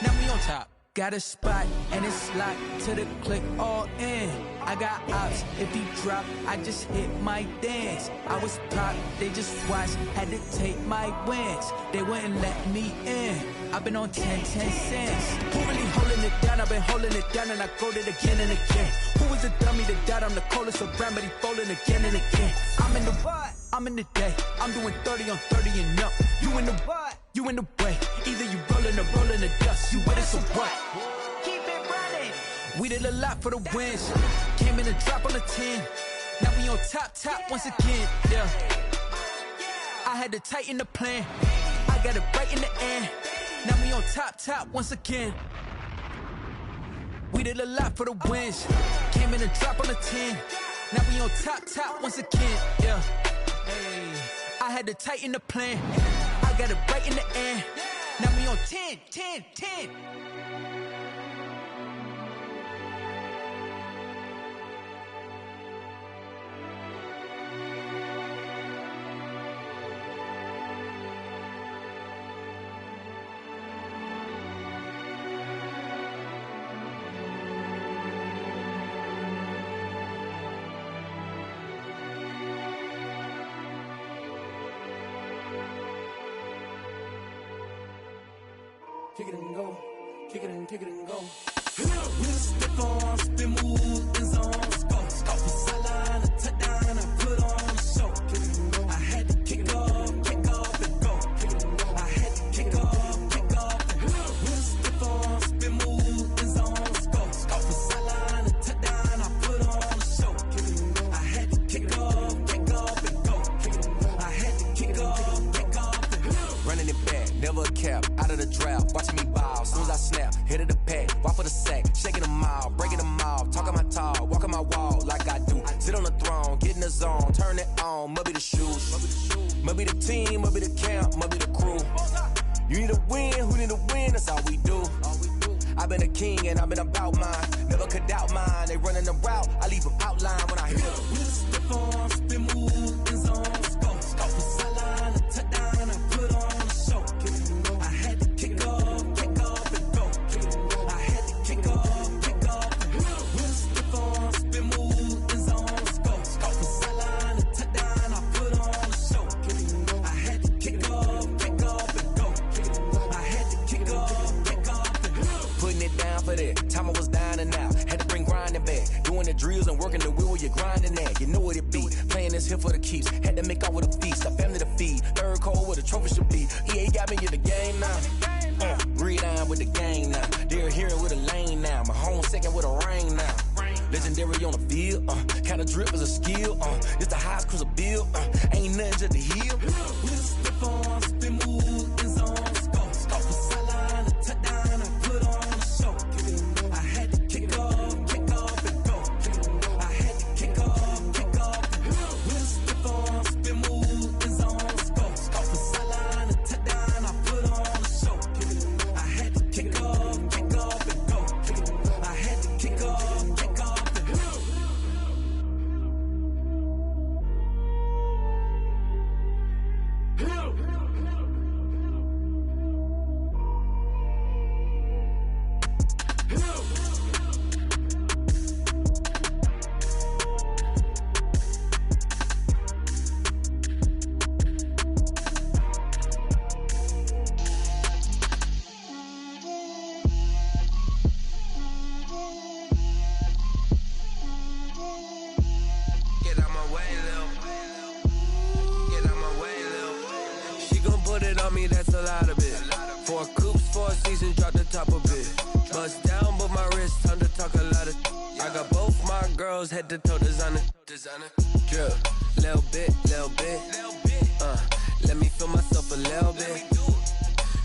Now we on top. Got a spot and it's locked to the click all in. I got ops, if he drop, I just hit my dance. I was pop, they just watched, had to take my wins. They wouldn't let me in. I've been on 10 cents. Who really holding it down? I've been holding it down and I quote it again and again. Who was the dummy that died? I'm the coldest around, but he folding again and again. I'm in the what? I'm in the day. I'm doing 30 on 30 and up. You in the what? You in the way. Either you rolling or rolling the dust. You with it, so what? Keep it running. We did a lot for the wins. Came in a drop on a 10. Now we on top once again. Yeah. I had to tighten the plan. I got it right in the end. Now we on top once again. We did a lot for the wins. Came in a drop on a 10. Now we on top once again. Yeah. Hey, I had to tighten the plan. I got it right in the end. Now we on 10. Kick it and go, kick it and go. We'll step on, spin, move, and zone, go. Off the sideline, a touchdown, I put on a show. Kick it and go. I had to kick off and go. Kick it and go. I had to kick off and go. We'll step on, spin, move, and zone, go. Off the sideline, a touchdown, I put on a show. Kick it and go. I had to kick off and go. Kick it and go. I had to kick off and go. Running it back, never a cap, out of the draft, watching me ball, soon as I snap, hit of the pack, walk for the sack, shaking them all, breaking them all, talking my talk, walking my wall like I do, sit on the throne, get in the zone, turn it on, must be the shoes, must be the team, must be the camp, must be the crew, you need to win, who need to win, that's all we do, I've been a king and I've been about mine, never could doubt mine, they running the route, I leave them outline when I hit them. We'll step on, spin, move, and zone, go, off the sideline, a touchdown, I put on a show, kick it and go, I had to kick off and go, kick it and go, I had to kick off and go, we'll step on, spin, move, and zone, go, off the sideline, a touchdown, I put on a show, kick it and go, I had to kick off and go, kick it and go, I had to kick off and go, putting it down for that, time I was down and out, had to bring grinding back, doing the drills and working the wheel where you're grinding at, you know what it be, playing this here for the keeps, had to make off with a feast, a family to feed, third cold where the trophy should be, EA got me in the game now, breathe on with the game now, they're here with a lane now, my home second with a rain now, legendary on the field, kind of drip is a skill, it's the highest cruiser bill, ain't nothing just the heel. We'll step on, spin, move, and zone, go, off the sideline, a touchdown, I put on a show, kick it and go, I had to kick off and go, kick it and go, I had to kick off and go, we'll step on, spin, move, and zone, go, off the sideline, a touchdown, I put on a show, kick it and go, I had to kick off and go, kick it and go, I had to kick off and go. That's a lot of it. 4 coops, 4 seasons, drop the top of it. Bust down, but my wrist, time to talk a lot of. I got both my girls head to toe designer. Drip, little bit. Let me feel myself a little bit.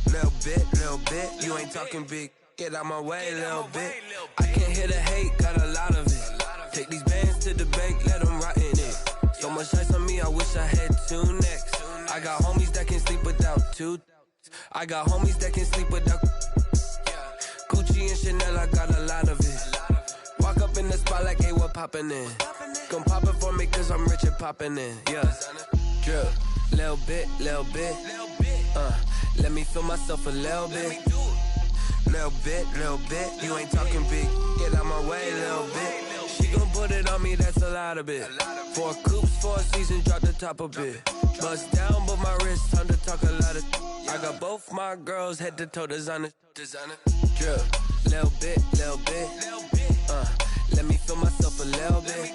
Little bit. You ain't talking big. Get out my way, little bit. I can't hear the hate, got a lot of it. Take these bands to the bank, let them rot in it. So much ice on me, I wish I had 2 necks. I got homies that can sleep without 2. I got homies that can sleep without Gucci and Chanel, I got a lot of it. Walk in the spot like, hey, what poppin' in? Gon' pop it for me cause I'm rich and poppin' in, yeah. Drip, little bit, let me feel myself a little bit. Little bit, you ain't talking big, get out my way, little bit. She gon' put it on me, that's a lot of it. 4 coops, 4 seasons, drop the top a bit. Bust down, but my wrist, time to talk a lot of. I got both my girls, head to toe designer. Drip, little bit, let me feel myself a little bit.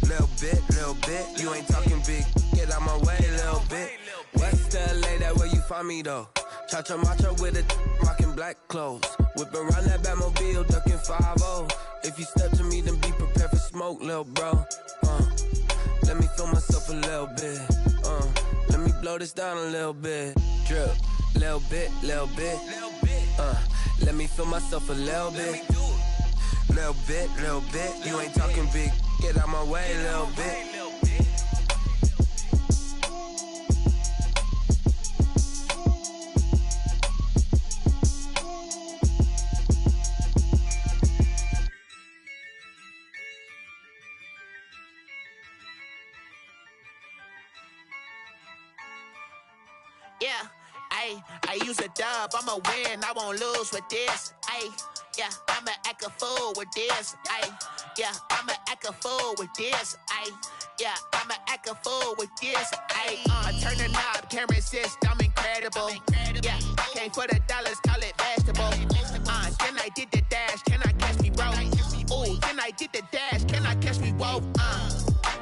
Little bit, you ain't talking big, get out my way, little bit. West LA, that where you find me though. Cha-cha macha with a rockin' black clothes. Whip around that Batmobile, ducking 5-0. If you step to me, then be prepared for smoke, lil' bro. Let me feel myself a little bit. Let me blow this down a little bit. Drip, little bit. Let me feel myself a little bit. Little bit, you ain't talking big. Get out my way, little bit. Yeah, I use a dub, I'ma win, I won't lose with this. Yeah, I'ma act a fool with this. Yeah, I'ma act a fool with this. Yeah, I'ma act a fool with this. I turn the knob, camera assist, I'm incredible. Yeah, came for the dollars, call it vegetable. Then I did the dash, can I catch me, bro? Ooh, then I did the dash, can I catch me, whoa?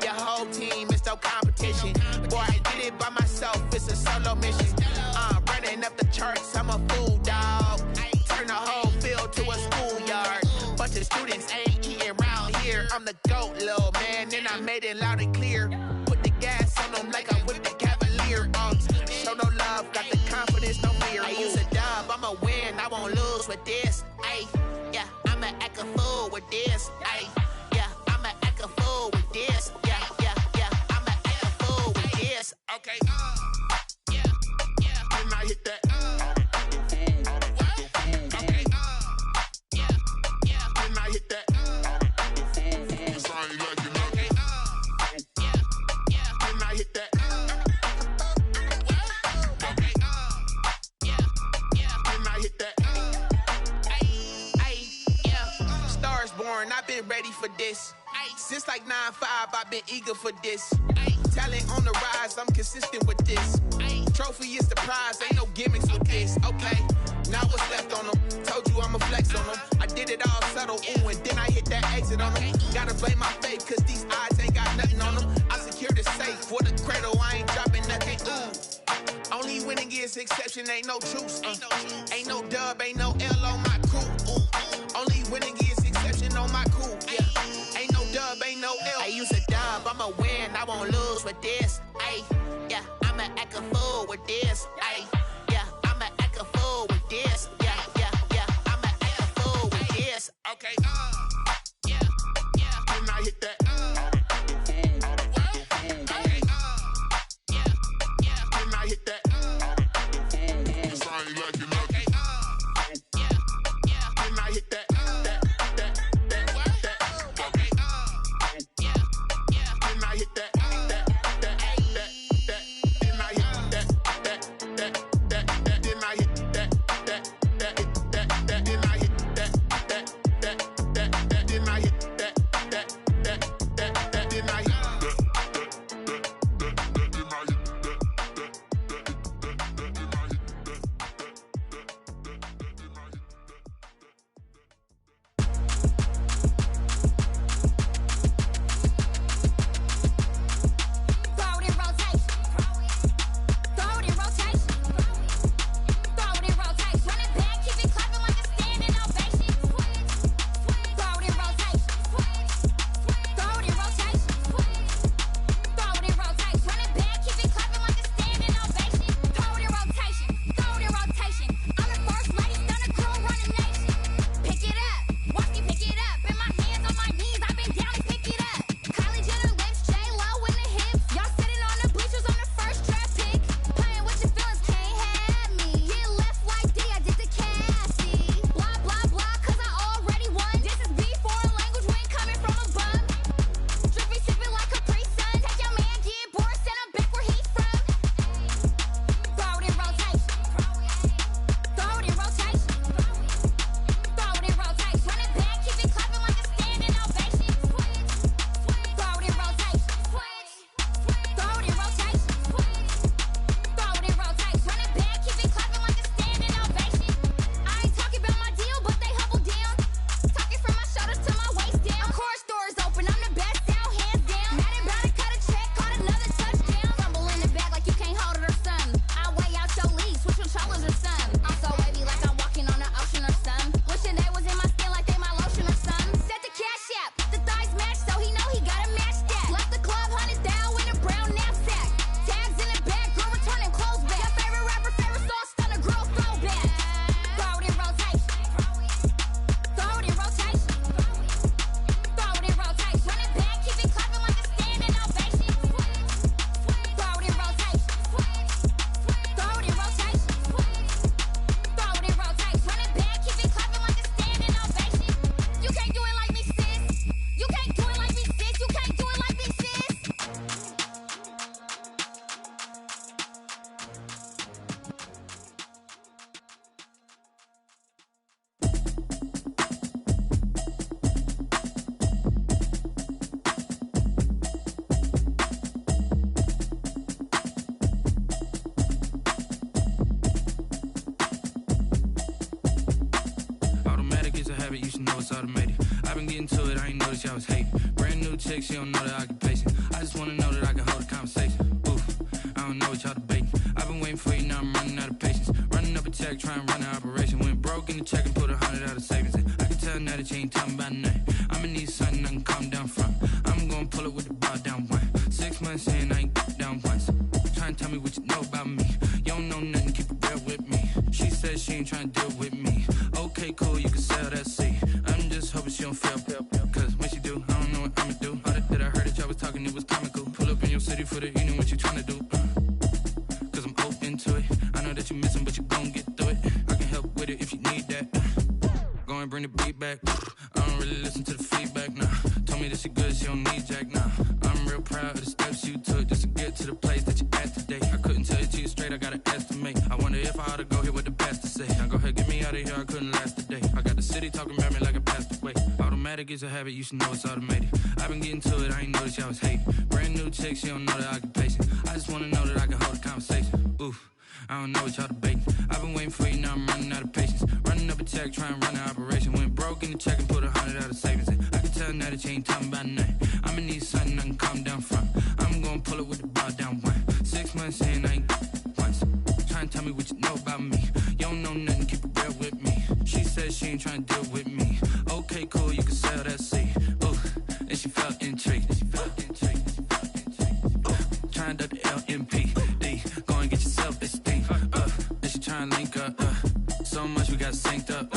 Your whole team is no competition. Boy, I did it by myself, it's a solo mission. Running up the charts, I'm a fool, dog. Turn the whole field to a schoolyard. Bunch of students ain't eating round here. I'm the GOAT, little man, and I made it loud and clear. Put the gas on them like I whipped the Cavalier. Show no love, got the confidence, no fear. I use a dub, I'ma win, I won't lose with this. Yeah, I'ma act a fool with this. Yeah, I'ma act a fool with this. Yeah, I'ma act a fool with this. Okay, yeah, when I hit that. I've been ready for this. Since like 9-5, I've been eager for this. Talent on the rise, I'm consistent with this. Trophy is the prize, ain't no gimmicks with this. Okay, now what's left on them? Told you I'ma flex on them. I did it all subtle, ooh, and then I hit that exit on them. Gotta blame my faith, cause these odds ain't got nothing on them. I secure the safe for the cradle, I ain't dropping nothing, ooh. Only winning is exception, ain't no truce. Ain't no dub, ain't no L on my crew. Only winning is exception on my crew. Yeah, ain't no dub, ain't no L. I use a dub, I'ma win, I won't lose with this. Yeah, I'ma act a fool with this. Yeah, I'ma act a fool with this. Yeah, I'ma act a fool with this. Okay, yeah, when I hit that. Okay, yeah, when I hit that. Sound like you know. Okay, yeah, when I hit that. Hit that. it's automated. I've been getting to it, I ain't noticed y'all was hating. Brand new chick, she don't know the occupation. I just wanna know that I can hold a conversation. Ooh, I don't know what y'all debating. I've been waiting for you, now I'm running out of patience. Running up a check, trying to run an operation. Went broke in the check and put 100 out of savings in. I can tell now that you ain't talking about nothing. I'ma need something I can calm down from. I'm gonna pull it with the bar down one. 6 months in, I ain't down once. Trying to tell me what you know about me. You don't know nothing, keep it real with me. She said she ain't trying to deal with me. Okay, cool, you can sell that seat. I'm just hoping she don't fail. Cause when she do, I don't know what I'ma do. All that I heard that y'all was talking, it was comical. Pull up in your city for the evening, what you trying to do? Cause I'm open to it. I know that you missing, but you gon' get through it. I can help with it if you need that. Go and bring the beat back. I don't really listen to the feedback, nah. Told me that she good, she don't need jack, nah. I'm real proud of the steps you took just to get to the place that you at today. I couldn't tell it to you straight, I gotta estimate. I wonder if I ought to go here with the pastor say. Now go ahead, get me out of here, I couldn't last a day. I got the city talking about me like I passed away. Automatic is a habit, you should know it's automated. I've been getting to it, I ain't noticed y'all was hating. Brand new chick, she don't know the occupation. I just wanna know that I can hold a conversation. Ooh, I don't know what y'all debating. I've been waiting for you, now I'm running out of patience. Running up a check, trying to run an operation. Went broke in the check and put 100 out of savings in. I can tell now that you ain't talking about nothing. I'ma need something I can calm down from. I'm gonna pull it with the bar down one. 6 months in, I ain't once. Trying to tell me what you know about me. You don't know nothing, keep it real with me. She said she ain't trying to deal with me. Okay, cool, you can sell that seat. Ooh, and she felt intrigued. Trying to the LMPD. Go and get yourself esteem. And she trying to link up. So much we got synced up.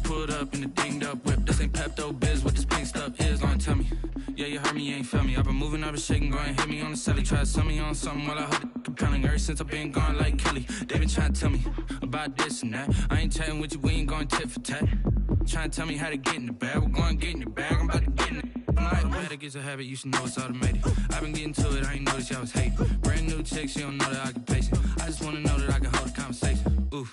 Pulled up in the dinged up whip. This ain't Pepto Biz, what this pink stuff is. Long tell me. Yeah, you heard me, you ain't felt me. I've been moving, I've been shaking, go and hit me on the celly. Try to sell me on something while I hold it compelling. Ever since I've been gone like Kelly, they been trying to tell me about this and that. I ain't chatting with you, we ain't going tit for tat. Trying to tell me how to get in the bag. We're going to get in the bag, I'm about to get in it. Automatic is a habit, you should know it's automated. I've been getting to it, I ain't noticed y'all was hating. Brand new chick, she don't know the occupation. I just wanna know that I can hold a conversation. Ooh,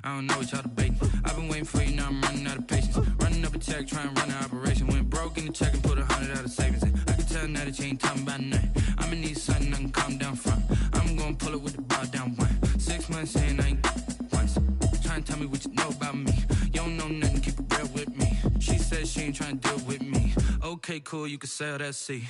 I don't know what y'all debating. I've been waiting for you, now I'm running out of patience. Running up a check, trying to run an operation. Went broke in the check and put 100 out of savings in. I can tell now that you ain't talking about nothing. I'ma need something I can calm down from. I'm gonna pull it with the bar down one. 6 months in, I ain't once. Trying to tell me what you know about me. You don't know nothing, keep it real with me. She said she ain't trying to deal with me. Okay, cool, you can sell that seat.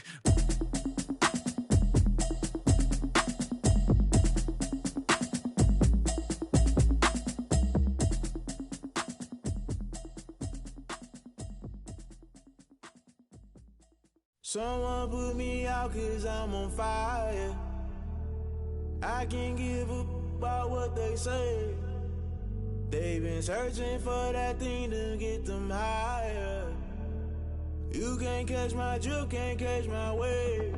Someone put me out cause I'm on fire. I can't give up about what they say. They've been searching for that thing to get them higher. You can't catch my drift, can't catch my wave.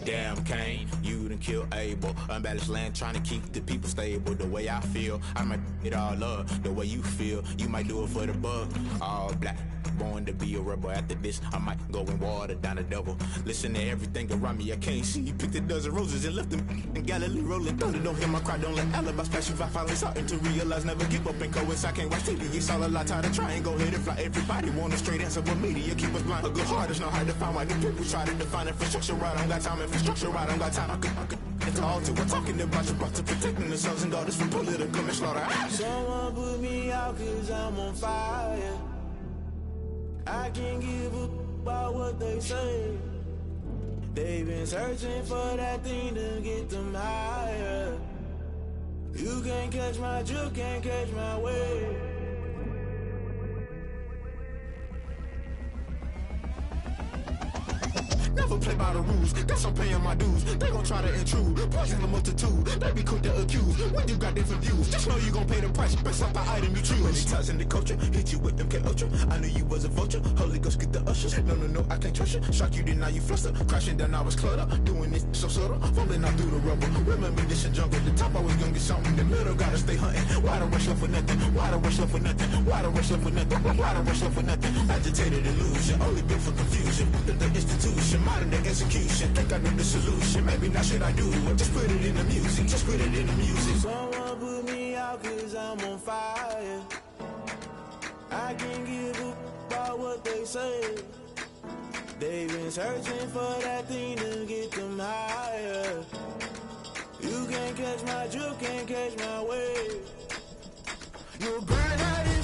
Damn Kane, you done killed Abel. Unbalanced land trying to keep the people stable. The way I feel, I might it all up. The way you feel, you might do it for the bug. All black, born to be a rebel. After this, I might go and water down the devil. Listen to everything around me, I can't see. Picked a dozen roses and left them in Galilee rolling thunder. Don't hear my cry, don't let alibis pass you. I finally starting to realize, never give up and coincide. Can't watch TV, it's all a lot. Tired of trying, go ahead and fly. Everybody want a straight answer, but media keep us blind. A good heart is not hard to find. Why the people try to define infrastructure right? I don't got time, infrastructure right, I don't got time. I could it's all to we're talking about you brought to protecting the sons and daughters from political manslaughter. Someone put me out cause I'm on fire. I can't give up about what they say. They've been searching for that thing to get them higher. You can't catch my drift, can't catch my wave. Never play by the rules, guess I'm paying my dues. They gon' try to intrude, poison the multitude. They be quick to accuse, when you got different views. Just know you gon' pay the price, based off the item you choose. Many ties in the culture, hit you with them K-Ultra. I knew you was a vulture, Holy Ghost get the ushers. No, I can't trust you. Shock you, then now you fluster. Crashing down, I was cluttered. Doing this so subtle, falling out through the rubble. Remember this a jungle, the top always gonna get something. In the middle, gotta stay hunting. Why the rush love for nothing? Why the rush love for nothing? Why the rush love for nothing? Why the rush love for nothing? Agitated illusion, only built for confusion. The institution, modern day execution. Think I know the solution, maybe not should I do it. Just put it in the music, just put it in the music. Someone put me out cause I'm on fire. I can't give up about what they say. They've been searching for that thing to get them higher. You can't catch my drift, can't catch my wave. You'll burn out in